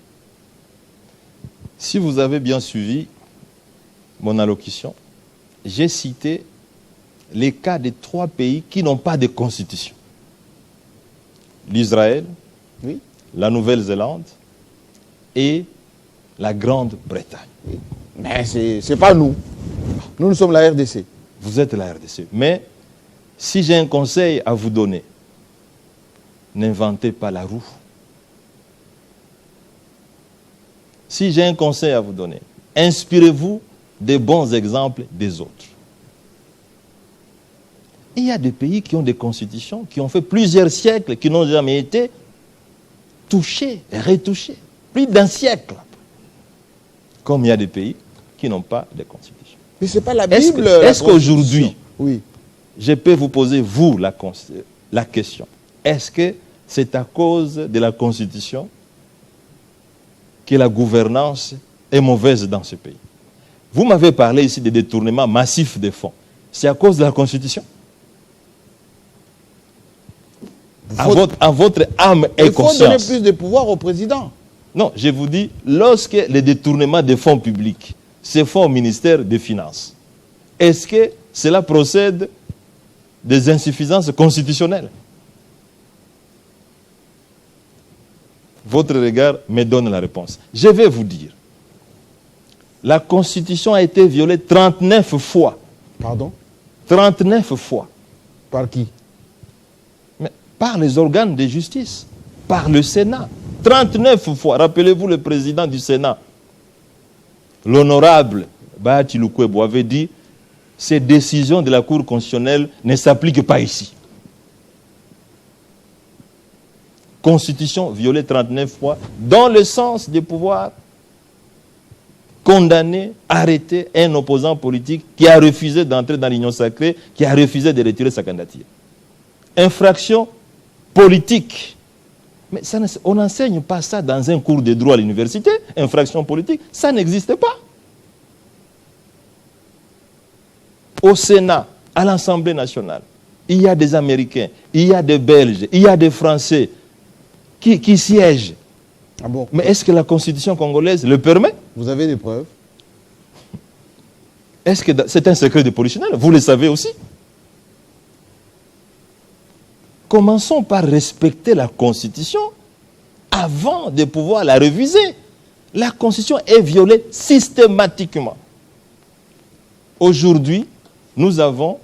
Si vous avez bien suivi mon allocution, j'ai cité les cas de 3 pays qui n'ont pas de constitution. L'Israël, oui, la Nouvelle-Zélande et la Grande-Bretagne. Oui. Mais ce n'est pas nous. Nous sommes la RDC. Vous êtes la RDC. Mais si j'ai un conseil à vous donner, n'inventez pas la roue. Si j'ai un conseil à vous donner, inspirez-vous des bons exemples des autres. Il y a des pays qui ont des constitutions, qui ont fait plusieurs siècles, qui n'ont jamais été touchés, retouchés. Plus d'un siècle. Comme il y a des pays qui n'ont pas de constitution. Mais ce n'est pas la Bible. Est-ce qu'aujourd'hui, oui, je peux vous poser, vous, la question, est-ce que c'est à cause de la Constitution que la gouvernance est mauvaise dans ce pays. Vous m'avez parlé ici de détournements massifs des fonds. C'est à cause de la Constitution. À votre âme et conscience. Il faut donner plus de pouvoir au président. Non, je vous dis, lorsque les détournements des fonds publics se font au ministère des Finances, est-ce que cela procède des insuffisances constitutionnelles? Votre regard me donne la réponse. Je vais vous dire, la Constitution a été violée 39 fois. Pardon? 39 fois. Par qui? Mais par les organes de justice, par le Sénat. 39 fois. Rappelez-vous le président du Sénat, l'honorable Bahati Lukwebo, avait dit « Ces décisions de la Cour constitutionnelle ne s'appliquent pas ici ». Constitution violée 39 fois, dans le sens de pouvoir condamner, arrêter un opposant politique qui a refusé d'entrer dans l'Union sacrée, qui a refusé de retirer sa candidature. Infraction politique. Mais ça, on n'enseigne pas ça dans un cours de droit à l'université, infraction politique, ça n'existe pas. Au Sénat, à l'Assemblée nationale, il y a des Américains, il y a des Belges, il y a des Français qui siègent. Ah bon? Mais est-ce que la Constitution congolaise le permet? Vous avez des preuves? Est-ce que c'est un secret de polichinelle? Vous le savez aussi. Commençons par respecter la Constitution avant de pouvoir la réviser. La Constitution est violée systématiquement. Aujourd'hui, nous avons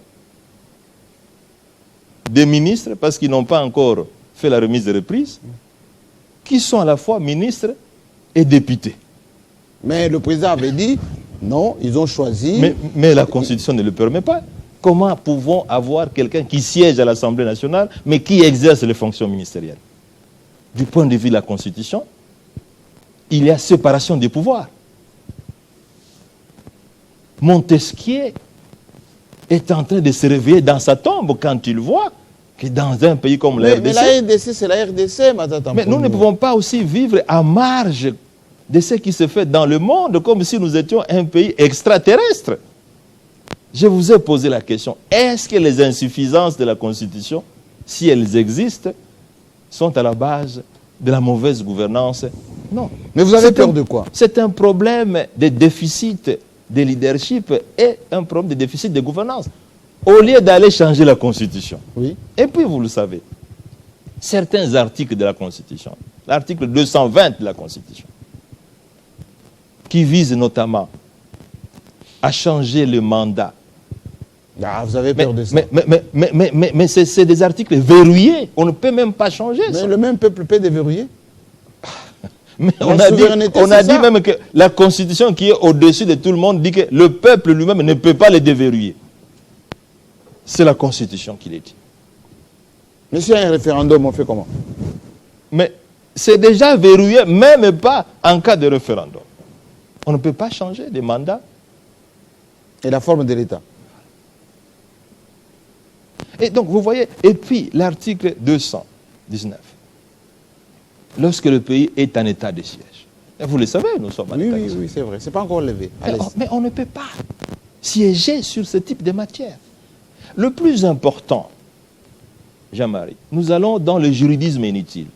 des ministres, parce qu'ils n'ont pas encore fait la remise de reprise, qui sont à la fois ministres et députés. Mais le président avait dit, non, ils ont choisi... Mais la Constitution ne le permet pas. Comment pouvons avoir quelqu'un qui siège à l'Assemblée nationale, mais qui exerce les fonctions ministérielles? Du point de vue de la Constitution, il y a séparation des pouvoirs. Montesquieu est en train de se réveiller dans sa tombe quand il voit que dans un pays comme la RDC... Mais la RDC, c'est la RDC, Matata. Mais nous ne pouvons pas aussi vivre à marge de ce qui se fait dans le monde, comme si nous étions un pays extraterrestre. Je vous ai posé la question, est-ce que les insuffisances de la Constitution, si elles existent, sont à la base de la mauvaise gouvernance? Non. Mais vous avez peur de quoi? C'est un problème de déficit de leadership et un problème de déficit de gouvernance. Au lieu d'aller changer la Constitution. Oui. Et puis, vous le savez, certains articles de la Constitution, l'article 220 de la Constitution, qui vise notamment à changer le mandat. Ah, vous avez peur de ça. Mais c'est des articles verrouillés. On ne peut même pas changer mais ça. le même peuple peut déverrouiller. Mais on a dit même que la Constitution qui est au-dessus de tout le monde dit que le peuple lui-même ne peut pas le déverrouiller. C'est la Constitution qui le dit. Mais si y a un référendum, on fait comment? Mais c'est déjà verrouillé, même pas en cas de référendum. On ne peut pas changer de mandat. Et la forme de l'État? Et donc, vous voyez, et puis l'article 219, lorsque le pays est en état de siège. Et vous le savez, nous sommes en état de siège. Oui, c'est vrai. Ce n'est pas encore levé. Mais on ne peut pas siéger sur ce type de matière. Le plus important, Jean-Marie, nous allons dans le juridisme inutile.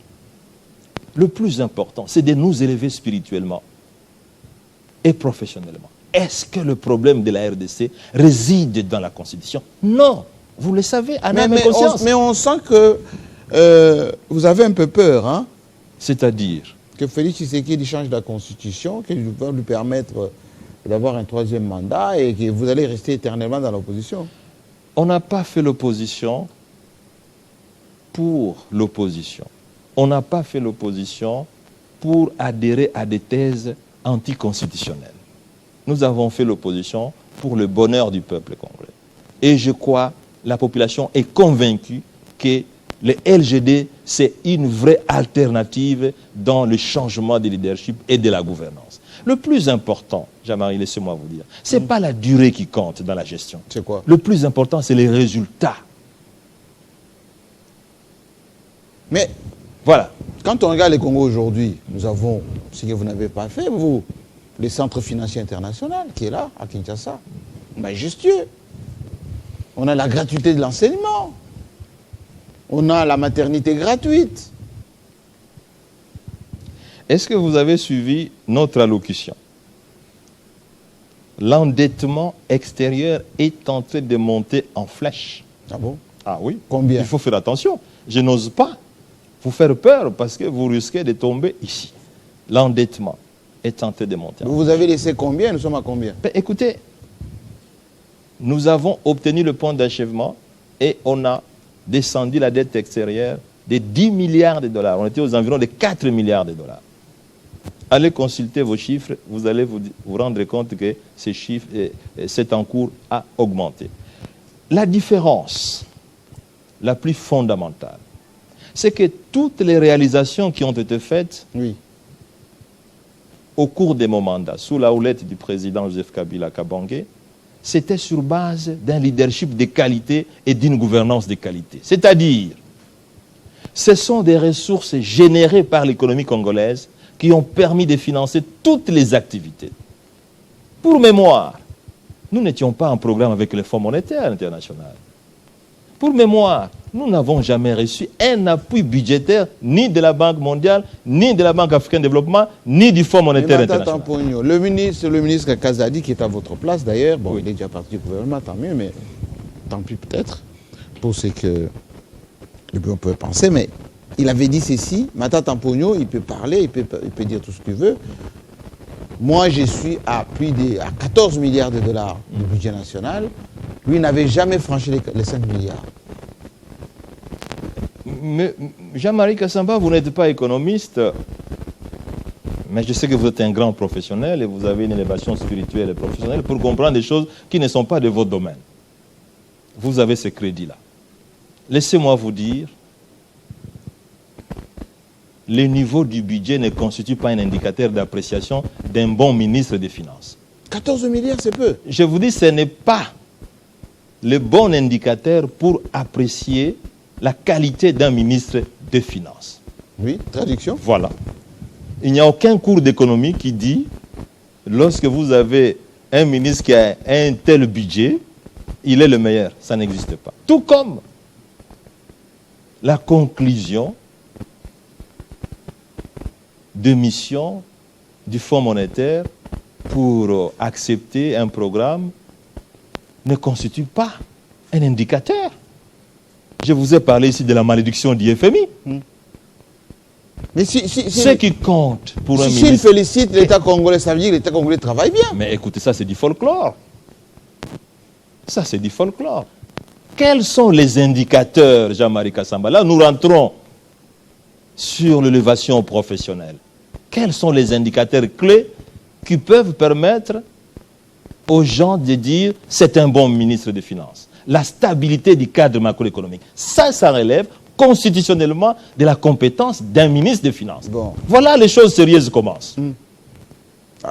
Le plus important, c'est de nous élever spirituellement et professionnellement. Est-ce que le problème de la RDC réside dans la Constitution? Non. Vous le savez, à âme et conscience. Mais on sent que vous avez un peu peur, hein? C'est-à-dire que Félix Tshisekedi change la Constitution, qu'il va lui permettre d'avoir un troisième mandat et que vous allez rester éternellement dans l'opposition. On n'a pas fait l'opposition pour l'opposition. On n'a pas fait l'opposition pour adhérer à des thèses anticonstitutionnelles. Nous avons fait l'opposition pour le bonheur du peuple congolais. Et je crois la population est convaincue que le LGD, c'est une vraie alternative dans le changement de leadership et de la gouvernance. Le plus important, Jean-Marie, laissez-moi vous dire, ce n'est pas la durée qui compte dans la gestion. C'est quoi? Le plus important, c'est les résultats. Mais Voilà. Quand on regarde les Congo aujourd'hui, nous avons ce que vous n'avez pas fait, vous, les centres financiers internationaux qui est là, à Kinshasa, majestueux. On a la gratuité de l'enseignement. On a la maternité gratuite. Est-ce que vous avez suivi notre allocution? L'endettement extérieur est en train de monter en flèche. Ah bon? Ah oui. Combien? Il faut faire attention. Je n'ose pas vous faire peur parce que vous risquez de tomber ici. L'endettement est en train de monter. Vous avez laissé combien? Nous sommes à combien? Ben, écoutez, nous avons obtenu le point d'achèvement et on a descendu la dette extérieure de 10 milliards de dollars. On était aux environs de 4 milliards de dollars. Allez consulter vos chiffres, vous allez vous rendre compte que ces chiffres, cet encours a augmenté. La différence la plus fondamentale, c'est que toutes les réalisations qui ont été faites Oui. au cours de mon mandat, sous la houlette du président Joseph Kabila Kabange, c'était sur base d'un leadership de qualité et d'une gouvernance de qualité. C'est-à-dire, ce sont des ressources générées par l'économie congolaise qui ont permis de financer toutes les activités. Pour mémoire, nous n'étions pas en programme avec le Fonds monétaire international. Pour mémoire, nous n'avons jamais reçu un appui budgétaire ni de la Banque mondiale, ni de la Banque africaine de développement, ni du Fonds monétaire international. Le ministre Kazadi, qui est à votre place d'ailleurs, bon, oui. Il est déjà parti du gouvernement, tant mieux, mais tant pis peut-être, pour ce que on peut penser, mais il avait dit ceci, Mata Tampogno, il peut parler, il peut dire tout ce qu'il veut. Moi, je suis à plus de 14 milliards de dollars du budget national. Lui n'avait jamais franchi les 5 milliards. Mais Jean-Marie Kassamba, vous n'êtes pas économiste, mais je sais que vous êtes un grand professionnel et vous avez une élévation spirituelle et professionnelle pour comprendre des choses qui ne sont pas de votre domaine. Vous avez ce crédit-là. Laissez-moi vous dire, le niveau du budget ne constitue pas un indicateur d'appréciation d'un bon ministre des Finances. 14 milliards, c'est peu. Je vous dis, ce n'est pas le bon indicateur pour apprécier la qualité d'un ministre des Finances. Oui, traduction. Voilà. Il n'y a aucun cours d'économie qui dit, lorsque vous avez un ministre qui a un tel budget, il est le meilleur. Ça n'existe pas. Tout comme la conclusion de mission du Fonds monétaire pour accepter un programme ne constitue pas un indicateur. Je vous ai parlé ici de la malédiction du FMI. Mais ce qui compte pour un ministre... S'il félicite l'État congolais, ça veut dire que l'État congolais travaille bien. Mais écoutez, ça c'est du folklore. Ça c'est du folklore. Quels sont les indicateurs, Jean-Marie Kassamba? Là, nous rentrons sur l'élévation professionnelle. Quels sont les indicateurs clés qui peuvent permettre aux gens de dire c'est un bon ministre des Finances? La stabilité du cadre macroéconomique. Ça relève constitutionnellement de la compétence d'un ministre des Finances. Bon. Voilà, les choses sérieuses commencent.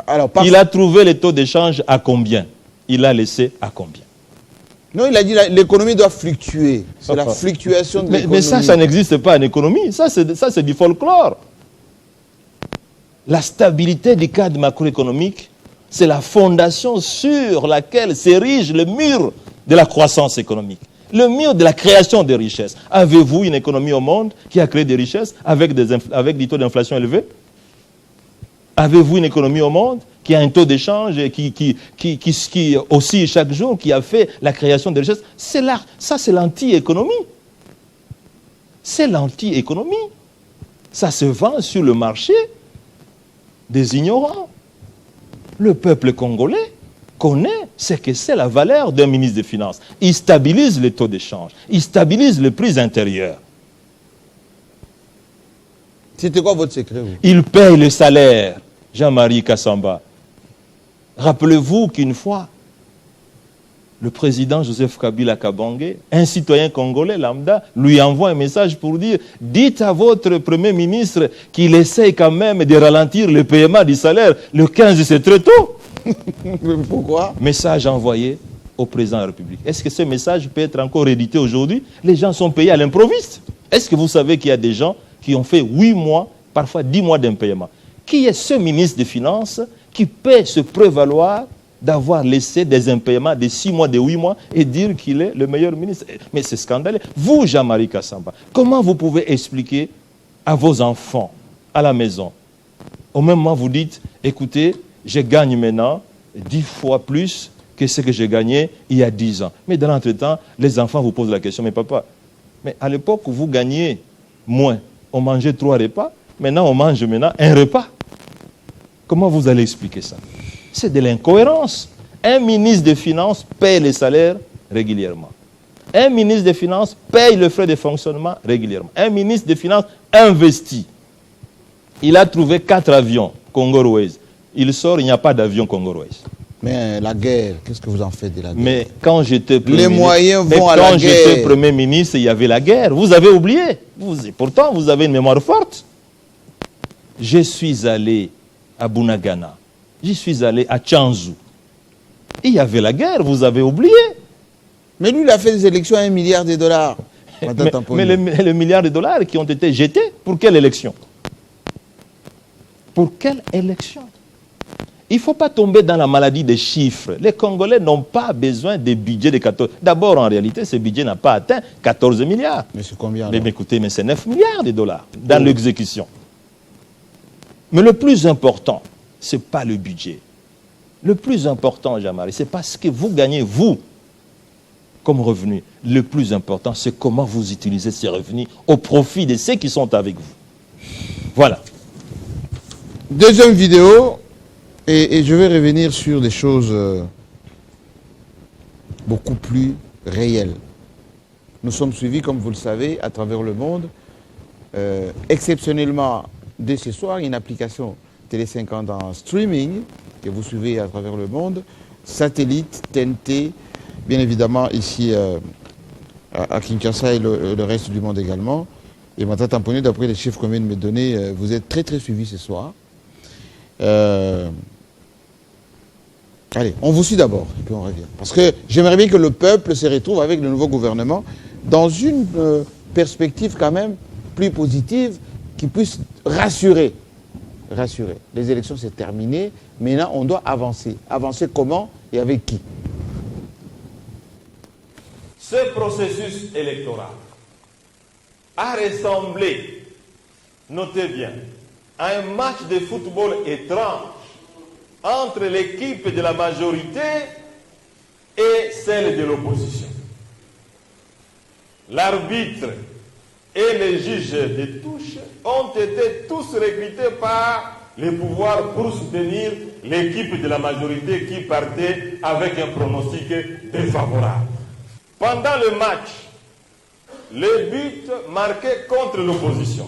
Alors, il a trouvé les taux d'échange à combien? Il a laissé à combien? Non, il a dit l'économie doit fluctuer. C'est la fluctuation de l'économie. Mais ça n'existe pas en économie. Ça, c'est du folklore. La stabilité du cadre macroéconomique, c'est la fondation sur laquelle s'érige le mur de la croissance économique, le mur de la création de richesses. Avez-vous une économie au monde qui a créé des richesses avec des taux d'inflation élevés? Avez-vous une économie au monde qui a un taux d'échange qui oscille chaque jour, qui a fait la création de richesses? Ça, c'est l'anti-économie. C'est l'anti-économie. Ça se vend sur le marché des ignorants. Le peuple congolais connaît ce que c'est la valeur d'un ministre des Finances. Il stabilise les taux d'échange. Il stabilise les prix intérieurs. C'était quoi votre secret, vous? Il paye le salaire, Jean-Marie Kassamba. Rappelez-vous qu'une fois, le président Joseph Kabila Kabange, un citoyen congolais lambda, lui envoie un message pour dire « Dites à votre Premier ministre qu'il essaye quand même de ralentir le paiement du salaire. Le 15, c'est très tôt. » Pourquoi? Message envoyé au président de la République. Est-ce que ce message peut être encore édité aujourd'hui? Les gens sont payés à l'improviste. Est-ce que vous savez qu'il y a des gens qui ont fait 8 mois, parfois 10 mois d'impayement. Qui est ce ministre des Finances qui peut se prévaloir d'avoir laissé des impayements de 6 mois, de 8 mois et dire qu'il est le meilleur ministre? Mais c'est scandaleux. Vous, Jean-Marie Kassamba, comment vous pouvez expliquer à vos enfants, à la maison, au même moment vous dites, écoutez, je gagne maintenant 10 fois plus que ce que j'ai gagné il y a 10 ans. Mais dans l'entretemps, les enfants vous posent la question, mais papa, mais à l'époque où vous gagnez moins, on mangeait 3 repas, maintenant on mange un repas. Comment vous allez expliquer ça? C'est de l'incohérence. Un ministre des Finances paye les salaires régulièrement. Un ministre des Finances paye le frais de fonctionnement régulièrement. Un ministre des Finances investit. Il a trouvé 4 avions Congo-Airways. Il sort, il n'y a pas d'avion Congo-Airways. Mais la guerre, qu'est-ce que vous en faites de la guerre? Mais quand j'étais Premier Les moyens ministre, vont à la quand guerre. j'étais Premier ministre, il y avait la guerre. Vous avez oublié. Pourtant, vous avez une mémoire forte. Je suis allé à Bunagana. Je suis allé à Tchanzu. Il y avait la guerre, vous avez oublié. Mais lui, il a fait des élections à $1 milliard. Mais les milliards de dollars qui ont été jetés, pour quelle élection? Pour quelle élection? Il ne faut pas tomber dans la maladie des chiffres. Les Congolais n'ont pas besoin des budgets de 14. D'abord, en réalité, ce budget n'a pas atteint 14 milliards. Mais c'est combien? Mais écoutez, mais c'est 9 milliards de dollars dans l'exécution. Mais le plus important, ce n'est pas le budget. Le plus important, Jean-Marie, ce n'est pas ce que vous gagnez, vous, comme revenu. Le plus important, c'est comment vous utilisez ces revenus au profit de ceux qui sont avec vous. Voilà. Deuxième vidéo, et je vais revenir sur des choses beaucoup plus réelles. Nous sommes suivis, comme vous le savez, à travers le monde. Exceptionnellement, dès ce soir, une application Télé 50 en streaming que vous suivez à travers le monde, satellite, TNT, bien évidemment ici à Kinshasa et le reste du monde également. Et Matata Tamponio, d'après les chiffres qu'on vient de me donner, vous êtes très très suivis ce soir. Allez, on vous suit d'abord, et puis on revient. Parce que j'aimerais bien que le peuple se retrouve avec le nouveau gouvernement dans une perspective quand même plus positive qui puisse rassurer. Rassurer. Les élections, c'est terminé. Maintenant, on doit avancer. Avancer comment et avec qui? Ce processus électoral a ressemblé, notez bien, à un match de football étrange entre l'équipe de la majorité et celle de l'opposition. L'arbitre et les juges de touche ont été tous recrutés par les pouvoirs pour soutenir l'équipe de la majorité qui partait avec un pronostic défavorable. Pendant le match, les buts marqués contre l'opposition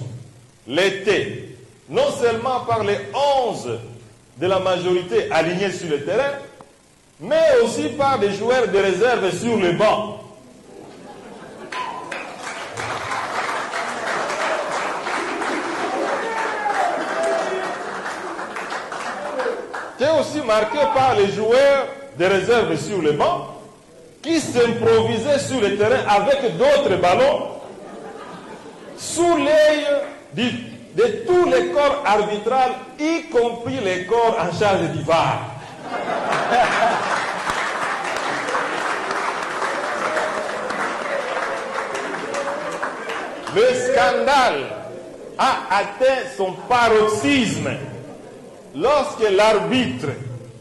l'étaient non seulement par les 11 de la majorité alignés sur le terrain, mais aussi par des joueurs de réserve sur le banc. Qui est aussi marqué par les joueurs de réserve sur le banc, qui s'improvisaient sur le terrain avec d'autres ballons, sous l'œil de tous les corps arbitrales, y compris les corps en charge du VAR. Le scandale a atteint son paroxysme lorsque l'arbitre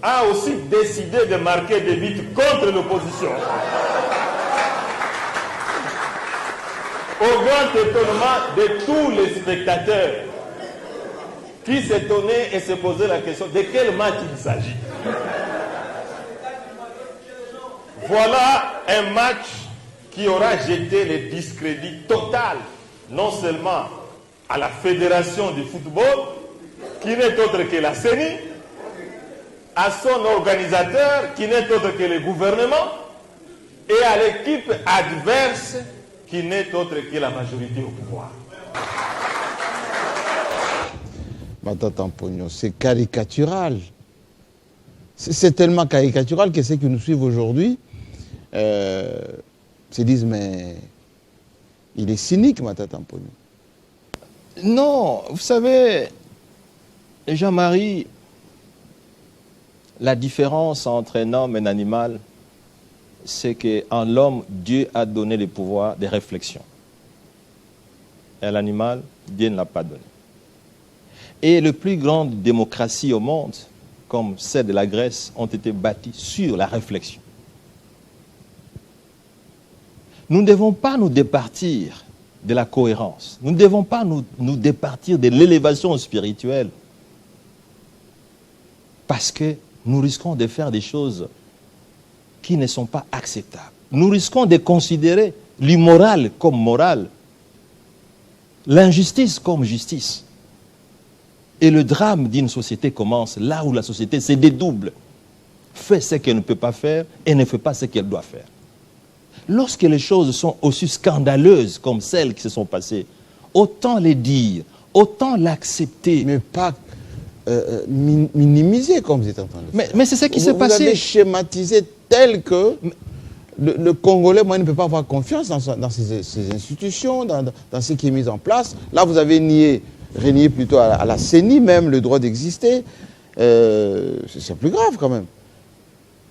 a aussi décidé de marquer des buts contre l'opposition. Au grand étonnement de tous les spectateurs qui s'étonnaient et se posaient la question de quel match il s'agit. Voilà un match qui aura jeté le discrédit total, non seulement à la Fédération du football, qui n'est autre que la CENI, à son organisateur, qui n'est autre que le gouvernement, et à l'équipe adverse, qui n'est autre que la majorité au pouvoir. Matata Tamponio, c'est caricatural. C'est tellement caricatural que ceux qui nous suivent aujourd'hui se disent, mais il est cynique, Matata Tamponio. Non, vous savez, Jean-Marie, la différence entre un homme et un animal, c'est qu'en l'homme, Dieu a donné le pouvoir de réflexion. Et à l'animal, Dieu ne l'a pas donné. Et les plus grandes démocraties au monde, comme celle de la Grèce, ont été bâties sur la réflexion. Nous ne devons pas nous départir de la cohérence. Nous ne devons pas nous départir de l'élévation spirituelle. Parce que nous risquons de faire des choses qui ne sont pas acceptables. Nous risquons de considérer l'immoral comme moral, l'injustice comme justice. Et le drame d'une société commence là où la société se dédouble, fait ce qu'elle ne peut pas faire et ne fait pas ce qu'elle doit faire. Lorsque les choses sont aussi scandaleuses comme celles qui se sont passées, autant les dire, autant l'accepter. Mais pas minimiser comme vous êtes en train de faire. Mais c'est ce qui s'est passé. Vous avez schématisé tel que le Congolais, moi, ne peut pas avoir confiance dans ces institutions, dans ce qui est mis en place. Là, vous avez renié plutôt à la CENI même le droit d'exister. C'est plus grave quand même.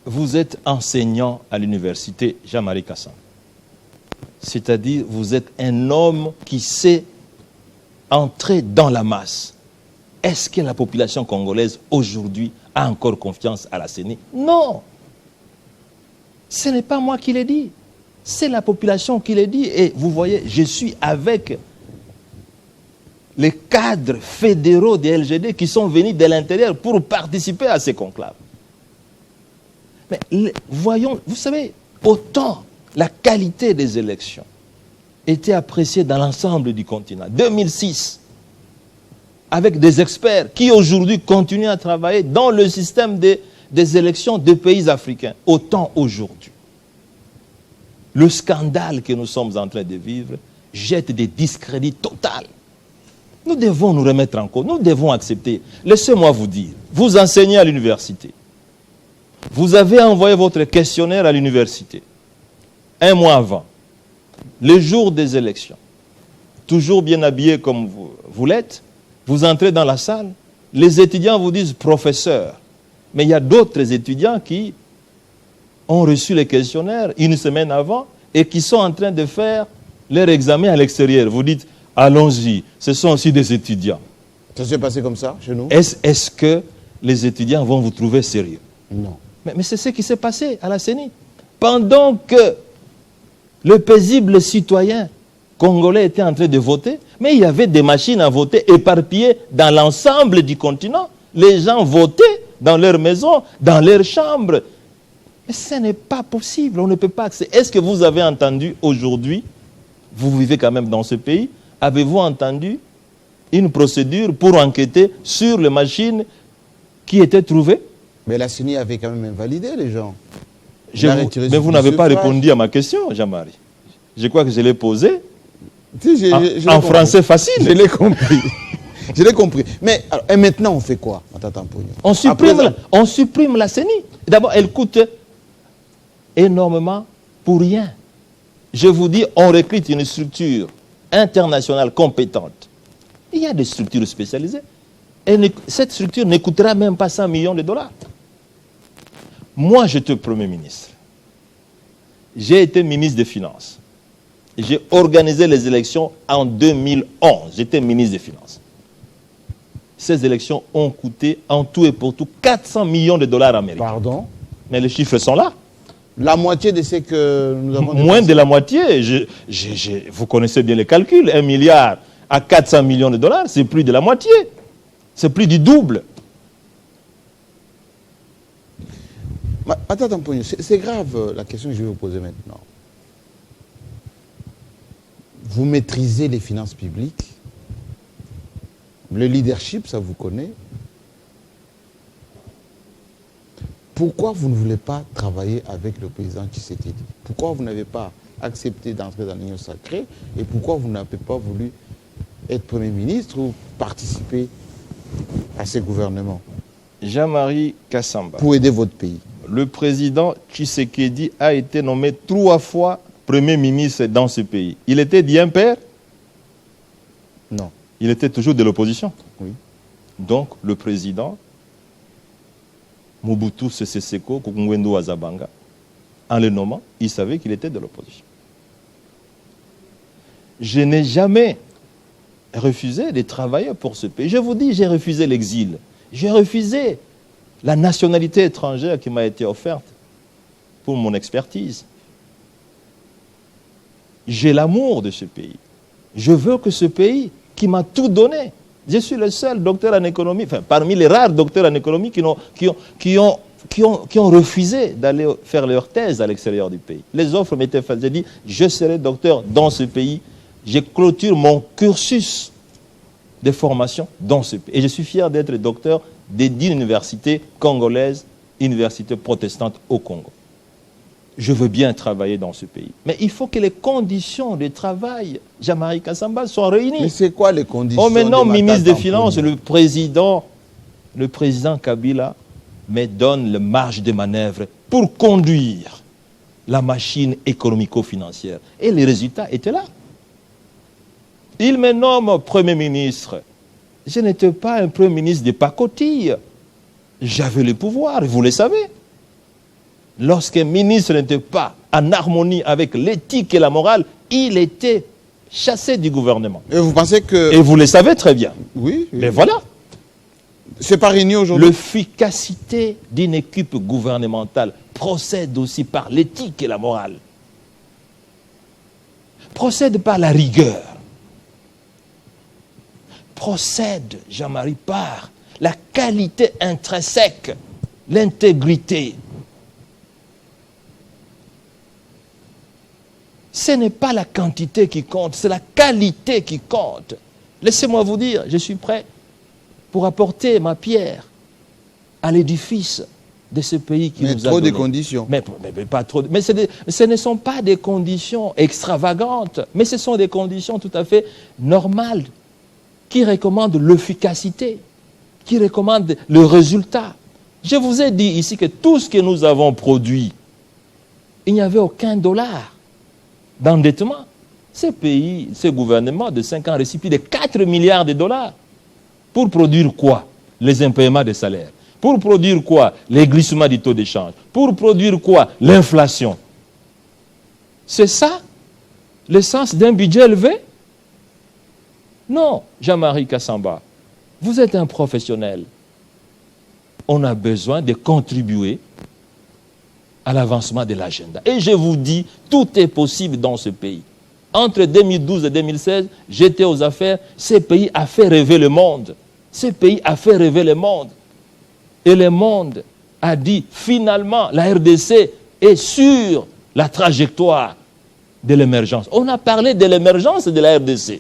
Vous êtes enseignant à l'université Jean-Marie Kassamba. C'est-à-dire, vous êtes un homme qui sait entrer dans la masse. Est-ce que la population congolaise aujourd'hui a encore confiance à la CENI? Non. Ce n'est pas moi qui l'ai dit. C'est la population qui l'a dit. Et vous voyez, je suis avec les cadres fédéraux des LGD qui sont venus de l'intérieur pour participer à ces conclaves. Mais voyons, vous savez, autant la qualité des élections était appréciée dans l'ensemble du continent. 2006, avec des experts qui aujourd'hui continuent à travailler dans le système des élections des pays africains, autant aujourd'hui. Le scandale que nous sommes en train de vivre jette des discrédits totaux. Nous devons nous remettre en cause, nous devons accepter. Laissez-moi vous dire, vous enseignez à l'université. Vous avez envoyé votre questionnaire à l'université, un mois avant, le jour des élections. Toujours bien habillé comme vous l'êtes, vous entrez dans la salle, les étudiants vous disent « professeur ». Mais il y a d'autres étudiants qui ont reçu les questionnaires une semaine avant et qui sont en train de faire leur examen à l'extérieur. Vous dites « allons-y, ce sont aussi des étudiants ». Ça s'est passé comme ça chez nous? Est-ce que les étudiants vont vous trouver sérieux? Non. Mais c'est ce qui s'est passé à la CENI. Pendant que le paisible citoyen congolais était en train de voter, mais il y avait des machines à voter éparpillées dans l'ensemble du continent. Les gens votaient dans leur maison, dans leur chambre. Mais ce n'est pas possible, on ne peut pas accepter. Est-ce que vous avez entendu aujourd'hui, vous vivez quand même dans ce pays, avez-vous entendu une procédure pour enquêter sur les machines qui étaient trouvées? Mais la CENI avait quand même invalidé les gens. Mais vous n'avez pas répondu à ma question, Jean-Marie. Je crois que je l'ai posée en français facile. Je l'ai compris. Je l'ai compris. Mais alors, et maintenant, on fait quoi? On supprime la CENI. D'abord, elle coûte énormément pour rien. Je vous dis, on recrute une structure internationale compétente. Il y a des structures spécialisées. Et cette structure ne coûtera même pas 100 millions de dollars. Moi, j'étais Premier ministre. J'ai été ministre des Finances. J'ai organisé les élections en 2011. J'étais ministre des Finances. Ces élections ont coûté en tout et pour tout 400 millions de dollars américains. Pardon? Mais les chiffres sont là. La moitié de ce que nous avons... Moins de la moitié. Vous connaissez bien les calculs. 1 milliard à 400 millions de dollars, c'est plus de la moitié. C'est plus du double. Attends, c'est grave la question que je vais vous poser maintenant. Vous maîtrisez les finances publiques, le leadership, ça vous connaît. Pourquoi vous ne voulez pas travailler avec le président Tshisekedi? Pourquoi vous n'avez pas accepté d'entrer dans l'Union sacrée? Et pourquoi vous n'avez pas voulu être Premier ministre ou participer à ces gouvernements? Jean-Marie Kassamba. Pour aider votre pays. Le président Tshisekedi a été nommé 3 fois Premier ministre dans ce pays. Il était bien père? Non. Il était toujours de l'opposition. Oui. Donc, le président, Mobutu Sese Seko Kukungwendu Azabanga, en le nommant, il savait qu'il était de l'opposition. Je n'ai jamais refusé de travailler pour ce pays. Je vous dis, j'ai refusé l'exil. J'ai refusé la nationalité étrangère qui m'a été offerte pour mon expertise. J'ai l'amour de ce pays. Je veux que ce pays qui m'a tout donné, je suis le seul docteur en économie, enfin parmi les rares docteurs en économie qui ont refusé d'aller faire leur thèse à l'extérieur du pays. Les offres m'étaient faites. J'ai dit, je serai docteur dans ce pays. Je clôture mon cursus de formation dans ce pays. Et je suis fier d'être docteur d'une université congolaise, université protestante au Congo. Je veux bien travailler dans ce pays. Mais il faut que les conditions de travail, Jean-Marie Kassamba, soient réunies. Mais c'est quoi les conditions? On me nomme ministre des Finances, le président Kabila me donne le marge de manœuvre pour conduire la machine économico-financière. Et les résultats étaient là. Il me nomme Premier ministre. Je n'étais pas un Premier ministre de pacotille. J'avais le pouvoir, vous le savez. Lorsqu'un ministre n'était pas en harmonie avec l'éthique et la morale, il était chassé du gouvernement. Et vous pensez que... Et vous le savez très bien. Oui. Mais voilà. C'est pas réuni aujourd'hui. L'efficacité d'une équipe gouvernementale procède aussi par l'éthique et la morale. Procède par la rigueur. Procède, Jean-Marie, par la qualité intrinsèque, l'intégrité. Ce n'est pas la quantité qui compte, c'est la qualité qui compte. Laissez-moi vous dire, je suis prêt pour apporter ma pierre à l'édifice de ce pays qui nous a donné. Mais trop de conditions. Mais pas trop. Mais ce ne sont pas des conditions extravagantes, mais ce sont des conditions tout à fait normales qui recommandent l'efficacité, qui recommandent le résultat. Je vous ai dit ici que tout ce que nous avons produit, il n'y avait aucun dollar d'endettement. Ces pays, ces gouvernements de 5 ans reçu plus de 4 milliards de dollars. Pour produire quoi? Les impaiements des salaires. Pour produire quoi? Les glissements du taux d'échange. Pour produire quoi? L'inflation. C'est ça le sens d'un budget élevé? Non, Jean-Marie Kassamba, vous êtes un professionnel. On a besoin de contribuer à l'avancement de l'agenda. Et je vous dis, tout est possible dans ce pays. Entre 2012 et 2016, j'étais aux affaires. Ce pays a fait rêver le monde. Ce pays a fait rêver le monde. Et le monde a dit, finalement, la RDC est sur la trajectoire de l'émergence. On a parlé de l'émergence de la RDC.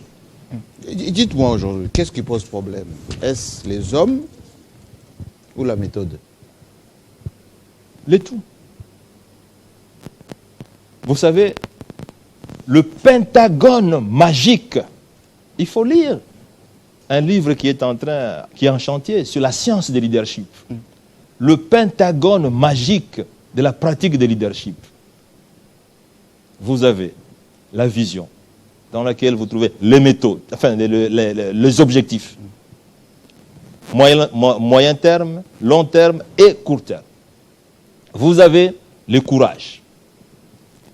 Dites-moi aujourd'hui, qu'est-ce qui pose problème? Est-ce les hommes ou la méthode? Le tout. Vous savez, le Pentagone magique, il faut lire un livre qui est en chantier sur la science du leadership. Le Pentagone magique de la pratique du leadership. Vous avez la vision dans laquelle vous trouvez les méthodes, enfin les objectifs. Moyen terme, long terme et court terme. Vous avez le courage.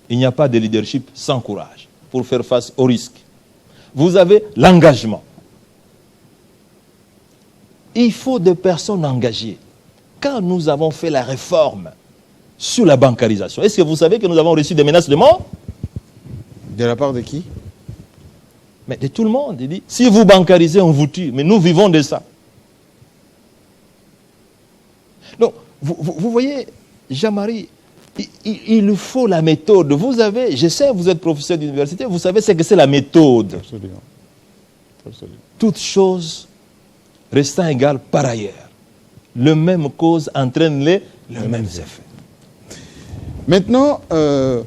Il n'y a pas de leadership sans courage pour faire face aux risques. Vous avez l'engagement. Il faut des personnes engagées. Quand nous avons fait la réforme sur la bancarisation, est-ce que vous savez que nous avons reçu des menaces de mort? De la part de qui? Mais de tout le monde. Il dit, si vous bancarisez, on vous tue. Mais nous vivons de ça. Donc, vous voyez, Jean-Marie, il faut la méthode. Vous avez, je sais, vous êtes professeur d'université, vous savez ce que c'est la méthode. Absolument. Absolument. Toute chose restant égale par ailleurs. Le même cause entraîne les mêmes effets. Maintenant, que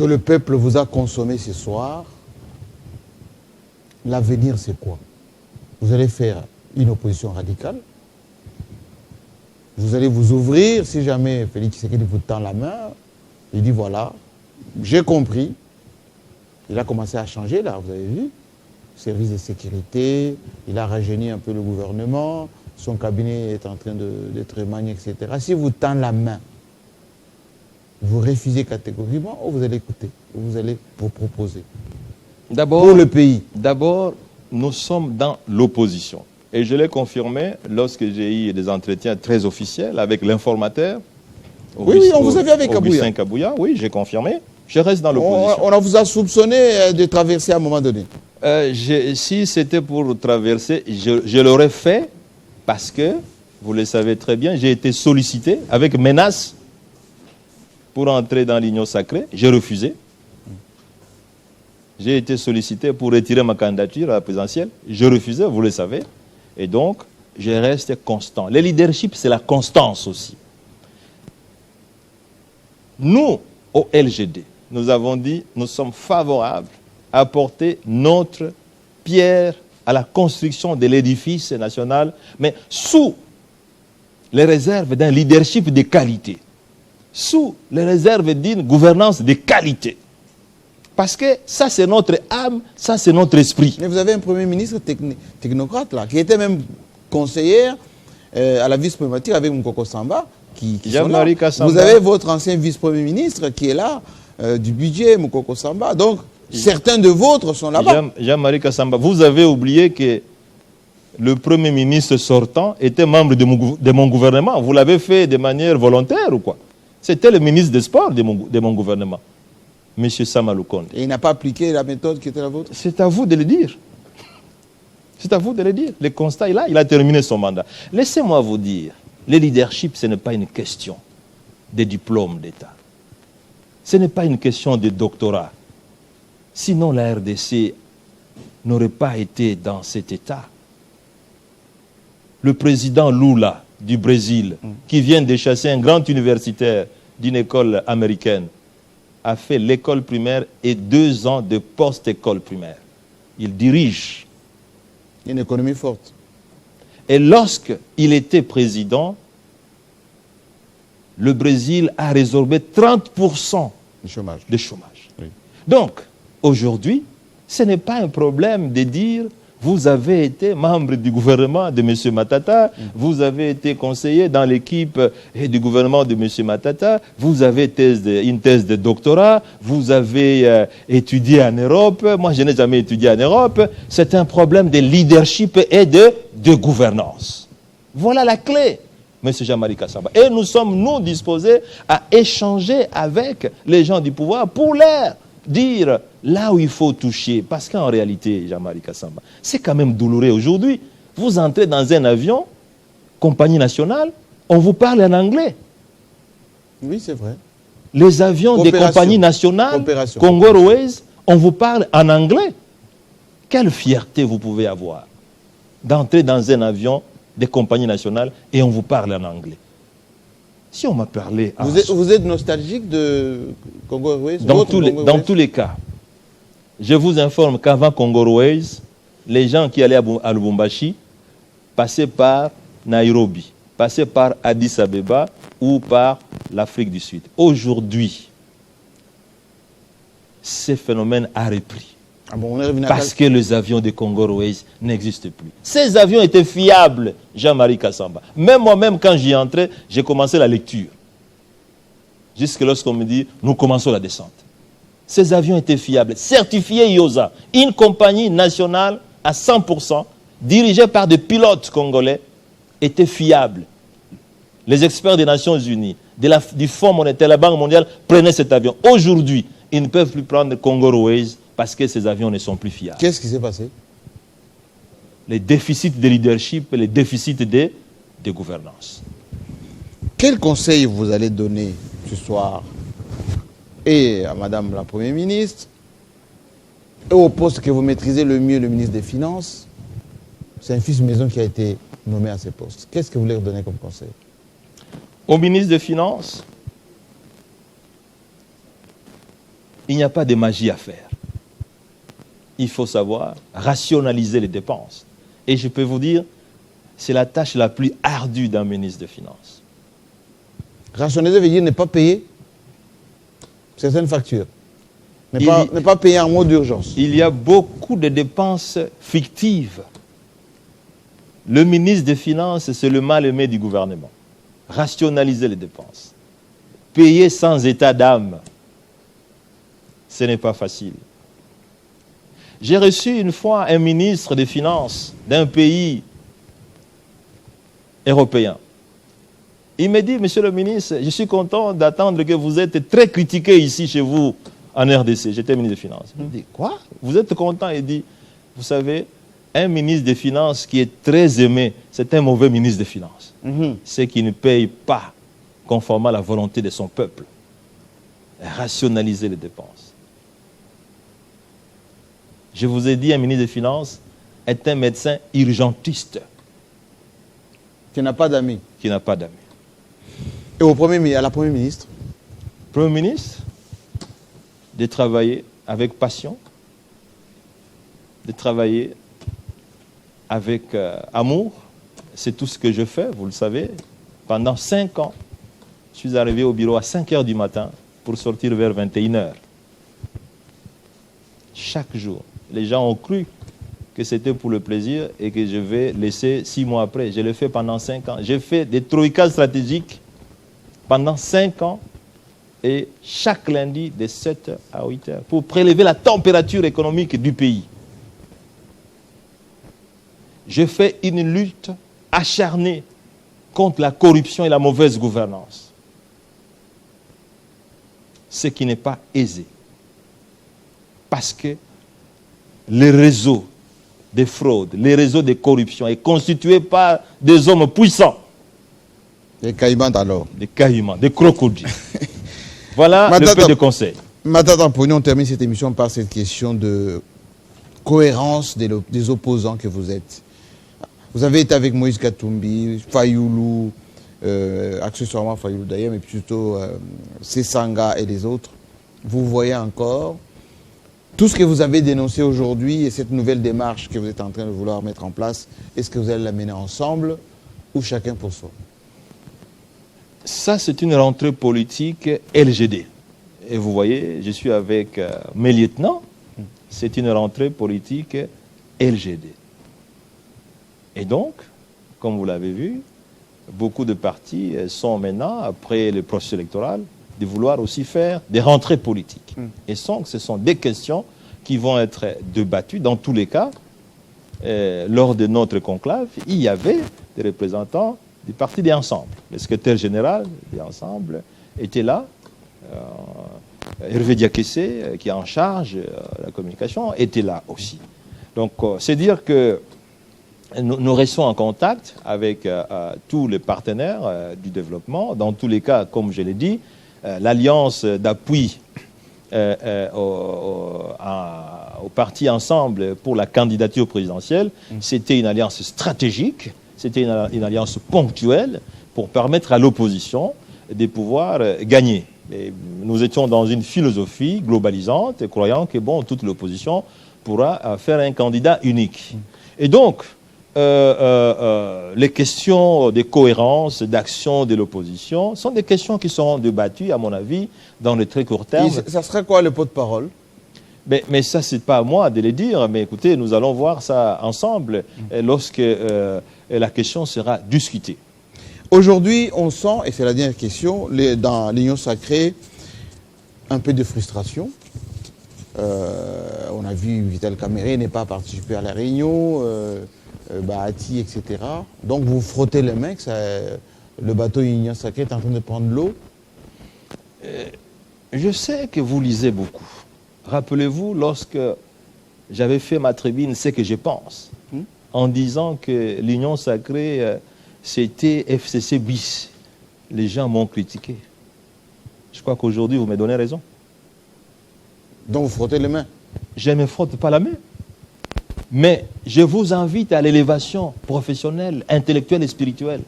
le peuple vous a consommé ce soir, l'avenir c'est quoi? Vous allez faire une opposition radicale? Vous allez vous ouvrir si jamais Félix Tshisekedi vous tend la main? Il dit voilà, j'ai compris. Il a commencé à changer là, vous avez vu? services de sécurité, il a rajeuni un peu le gouvernement, son cabinet est en train d'être remanié, etc. Si vous tend la main, vous refusez catégoriquement ou vous allez écouter, ou vous allez vous proposer pour le pays. D'abord, nous sommes dans l'opposition. Et je l'ai confirmé lorsque j'ai eu des entretiens très officiels avec l'informateur. Oui, on vous a vu avec Kabouya. Kabouya, oui, j'ai confirmé. Je reste dans l'opposition. On vous a soupçonné de traverser à un moment donné. Si c'était pour traverser, je l'aurais fait parce que, vous le savez très bien, j'ai été sollicité avec menace pour entrer dans l'Union sacrée. J'ai refusé. J'ai été sollicité pour retirer ma candidature à la présidentielle. Je refusais, vous le savez. Et donc, je reste constant. Le leadership, c'est la constance aussi. Nous, au LGD, nous avons dit, nous sommes favorables à apporter notre pierre à la construction de l'édifice national, mais sous les réserves d'un leadership de qualité, sous les réserves d'une gouvernance de qualité. Parce que ça, c'est notre âme, ça, c'est notre esprit. Mais vous avez un Premier ministre technocrate, là, qui était même conseillère à la vice-primature avec Moukoko Samba, qui sont là. Vous avez votre ancien vice-premier ministre qui est là, du budget, Moukoko Samba. Donc, certains de vôtres sont là-bas. Jean-Marie Kassamba, vous avez oublié que le Premier ministre sortant était membre de mon gouvernement. Vous l'avez fait de manière volontaire ou quoi? C'était le ministre des Sports de mon gouvernement. M. Samalou Konde. Et il n'a pas appliqué la méthode qui était la vôtre? C'est à vous de le dire. C'est à vous de le dire. Le constat est là, il a terminé son mandat. Laissez-moi vous dire, le leadership, ce n'est pas une question de diplôme d'État. Ce n'est pas une question de doctorat. Sinon, la RDC n'aurait pas été dans cet état. Le président Lula du Brésil, qui vient de chasser un grand universitaire d'une école américaine, a fait l'école primaire et 2 ans de post-école primaire. Il dirige une économie forte. Et lorsqu'il était président, le Brésil a résorbé 30% de chômage. Oui. Donc, aujourd'hui, ce n'est pas un problème de dire vous avez été membre du gouvernement de M. Matata, vous avez été conseiller dans l'équipe du gouvernement de M. Matata, vous avez une thèse de doctorat, vous avez étudié en Europe, moi je n'ai jamais étudié en Europe. C'est un problème de leadership et de gouvernance. Voilà la clé, M. Jean-Marie Kassamba. Et nous sommes, nous, disposés à échanger avec les gens du pouvoir pour leur dire là où il faut toucher. Parce qu'en réalité, Jean-Marie Kassamba, c'est quand même douloureux aujourd'hui. Vous entrez dans un avion, compagnie nationale, on vous parle en anglais. Oui, c'est vrai. Les avions des compagnies nationales, Congo Airways, on vous parle en anglais. Quelle fierté vous pouvez avoir d'entrer dans un avion des compagnies nationales et on vous parle en anglais. Si on m'a parlé... Vous êtes nostalgique de Congo Airways? Dans tous les cas, je vous informe qu'avant Congo Airways, les gens qui allaient à Lubumbashi passaient par Nairobi, passaient par Addis Abeba ou par l'Afrique du Sud. Aujourd'hui, ce phénomène a repris. Parce que les avions de Congo Airways n'existent plus. Ces avions étaient fiables, Jean-Marie Kassamba. Même moi-même, quand j'y entrais, j'ai commencé la lecture. Jusque lorsqu'on me dit, nous commençons la descente. Ces avions étaient fiables, certifiés IOSA, une compagnie nationale à 100%, dirigée par des pilotes congolais, étaient fiables. Les experts des Nations Unies, du Fonds monétaire, la Banque mondiale, prenaient cet avion. Aujourd'hui, ils ne peuvent plus prendre Congo Airways parce que ces avions ne sont plus fiables. Qu'est-ce qui s'est passé? Les déficits de leadership, les déficits de gouvernance. Quel conseil vous allez donner ce soir et à Madame la Première ministre et au poste que vous maîtrisez le mieux, le ministre des Finances? C'est un fils de maison qui a été nommé à ce poste. Qu'est-ce que vous voulez donner comme conseil? Au ministre des Finances, il n'y a pas de magie à faire. Il faut savoir rationaliser les dépenses. Et je peux vous dire, c'est la tâche la plus ardue d'un ministre des Finances. Rationaliser veut dire ne pas payer certaines factures. Ne pas payer un mot d'urgence. Il y a beaucoup de dépenses fictives. Le ministre des Finances, c'est le mal-aimé du gouvernement. Rationaliser les dépenses. Payer sans état d'âme. Ce n'est pas facile. J'ai reçu une fois un ministre des Finances d'un pays européen. Il me dit, monsieur le ministre, je suis content d'attendre que vous êtes très critiqué ici chez vous en RDC. J'étais ministre des Finances. Il me dit, quoi? Vous êtes content? Il dit, vous savez, un ministre des Finances qui est très aimé, c'est un mauvais ministre des Finances. C'est qui ne paye pas conformément à la volonté de son peuple. Rationaliser les dépenses. Je vous ai dit, un ministre des Finances est un médecin urgentiste. Qui n'a pas d'amis. Qui n'a pas d'amis. Et à la Première ministre? Premier ministre, de travailler avec passion, de travailler avec amour. C'est tout ce que je fais, vous le savez. Pendant 5 ans, je suis arrivé au bureau à 5 heures du matin pour sortir vers 21 heures. Chaque jour. Les gens ont cru que c'était pour le plaisir et que je vais laisser 6 mois après. Je l'ai fait pendant 5 ans. J'ai fait des troïkas stratégiques pendant 5 ans et chaque lundi de 7 à 8 heures pour prélever la température économique du pays. Je fais une lutte acharnée contre la corruption et la mauvaise gouvernance. Ce qui n'est pas aisé. Parce que les réseaux de fraude, les réseaux de corruption est constitué par des hommes puissants. Des caïmans alors. Des caïmans, des crocodiles. Voilà le peu de conseils. Matata Mponi, on termine cette émission par cette question de cohérence des opposants que vous êtes. Vous avez été avec Moïse Katumbi, Fayoulou, accessoirement Fayoulou d'ailleurs, mais plutôt Sessanga et les autres. Vous voyez encore tout ce que vous avez dénoncé aujourd'hui et cette nouvelle démarche que vous êtes en train de vouloir mettre en place, est-ce que vous allez la mener ensemble ou chacun pour soi? Ça, c'est une rentrée politique LGD. Et vous voyez, je suis avec mes lieutenants. C'est une rentrée politique LGD. Et donc, comme vous l'avez vu, beaucoup de partis sont maintenant, après le processus électoral, de vouloir aussi faire des rentrées politiques. Et donc, ce sont des questions qui vont être débattues dans tous les cas. Lors de notre conclave, il y avait des représentants des partis des Ensembles. Le secrétaire général des Ensembles était là. Hervé Diakessé, qui est en charge de la communication, était là aussi. Donc, c'est dire que nous restons en contact avec tous les partenaires du développement. Dans tous les cas, comme je l'ai dit, l'alliance d'appui au parti Ensemble pour la candidature présidentielle, c'était une alliance stratégique, c'était une alliance ponctuelle pour permettre à l'opposition de pouvoir gagner. Et nous étions dans une philosophie globalisante, croyant que bon, toute l'opposition pourra faire un candidat unique. Et donc, les questions de cohérence, d'action de l'opposition sont des questions qui seront débattues, à mon avis, dans le très court terme. Et ça serait quoi le porte-parole? Mais ça, c'est pas à moi de le dire. Mais écoutez, nous allons voir ça ensemble lorsque la question sera discutée. Aujourd'hui, on sent, et c'est la dernière question, dans l'Union sacrée, un peu de frustration. On a vu Vital Kamerhe n'est pas participé à la réunion, Bahati, etc. Donc vous frottez les mains que le bateau Union sacrée est en train de prendre l'eau. Je sais que vous lisez beaucoup. Rappelez-vous, lorsque j'avais fait ma tribune, c'est que je pense, en disant que l'Union sacrée, c'était FCC bis. Les gens m'ont critiqué. Je crois qu'aujourd'hui, vous me donnez raison. Donc vous frottez les mains? Je ne me frotte pas la main. Mais je vous invite à l'élévation professionnelle, intellectuelle et spirituelle.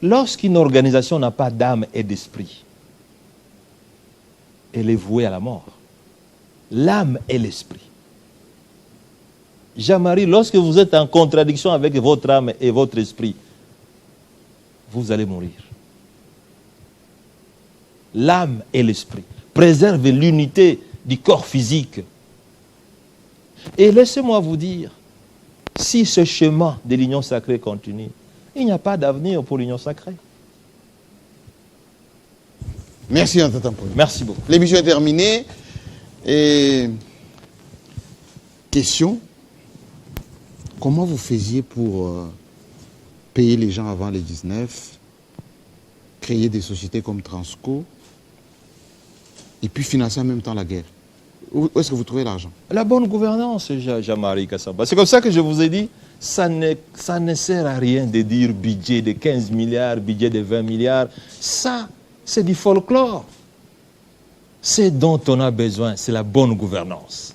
Lorsqu'une organisation n'a pas d'âme et d'esprit, elle est vouée à la mort. L'âme et l'esprit. Jean-Marie, lorsque vous êtes en contradiction avec votre âme et votre esprit, vous allez mourir. L'âme et l'esprit. Préservez l'unité du corps physique. Et laissez-moi vous dire, si ce chemin de l'union sacrée continue, il n'y a pas d'avenir pour l'union sacrée. Merci, Matata Mponyo. Merci beaucoup. L'émission est terminée. Et question, comment vous faisiez pour payer les gens avant les 19, créer des sociétés comme Transco, et puis financer en même temps la guerre? Où est-ce que vous trouvez l'argent? La bonne gouvernance, Jean-Marie Kassamba. C'est comme ça que je vous ai dit, ça ne sert à rien de dire budget de 15 milliards, budget de 20 milliards. Ça, c'est du folklore. Ce dont on a besoin, c'est la bonne gouvernance.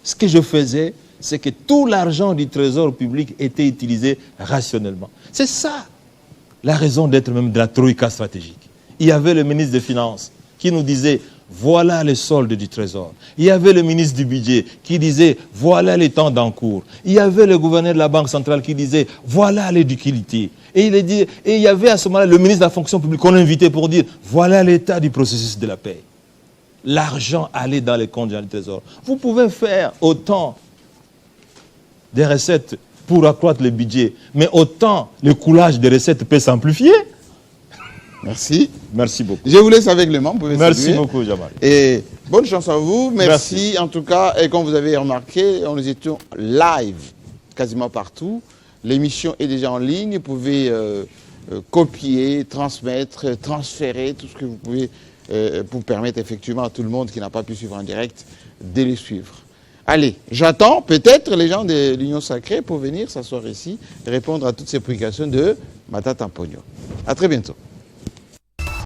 Ce que je faisais, c'est que tout l'argent du trésor public était utilisé rationnellement. C'est ça la raison d'être même de la troïka stratégique. Il y avait le ministre des Finances qui nous disait voilà les soldes du trésor. Il y avait le ministre du budget qui disait voilà les temps d'encours. Il y avait le gouverneur de la Banque centrale qui disait voilà les liquidités. Et il y avait à ce moment-là le ministre de la fonction publique qu'on invitait pour dire voilà l'état du processus de la paix. L'argent allait dans les comptes du trésor. Vous pouvez faire autant des recettes pour accroître le budget, mais autant le coulage des recettes peut s'amplifier. Merci. Merci beaucoup. Je vous laisse avec les membres. Merci beaucoup, Jamal. Et bonne chance à vous. Merci. En tout cas, et comme vous avez remarqué, nous étions live quasiment partout. L'émission est déjà en ligne. Vous pouvez copier, transmettre, transférer, tout ce que vous pouvez pour permettre effectivement à tout le monde qui n'a pas pu suivre en direct de les suivre. Allez, j'attends peut-être les gens de l'Union Sacrée pour venir s'asseoir ici et répondre à toutes ces préoccupations de Matata Mponyo. À très bientôt.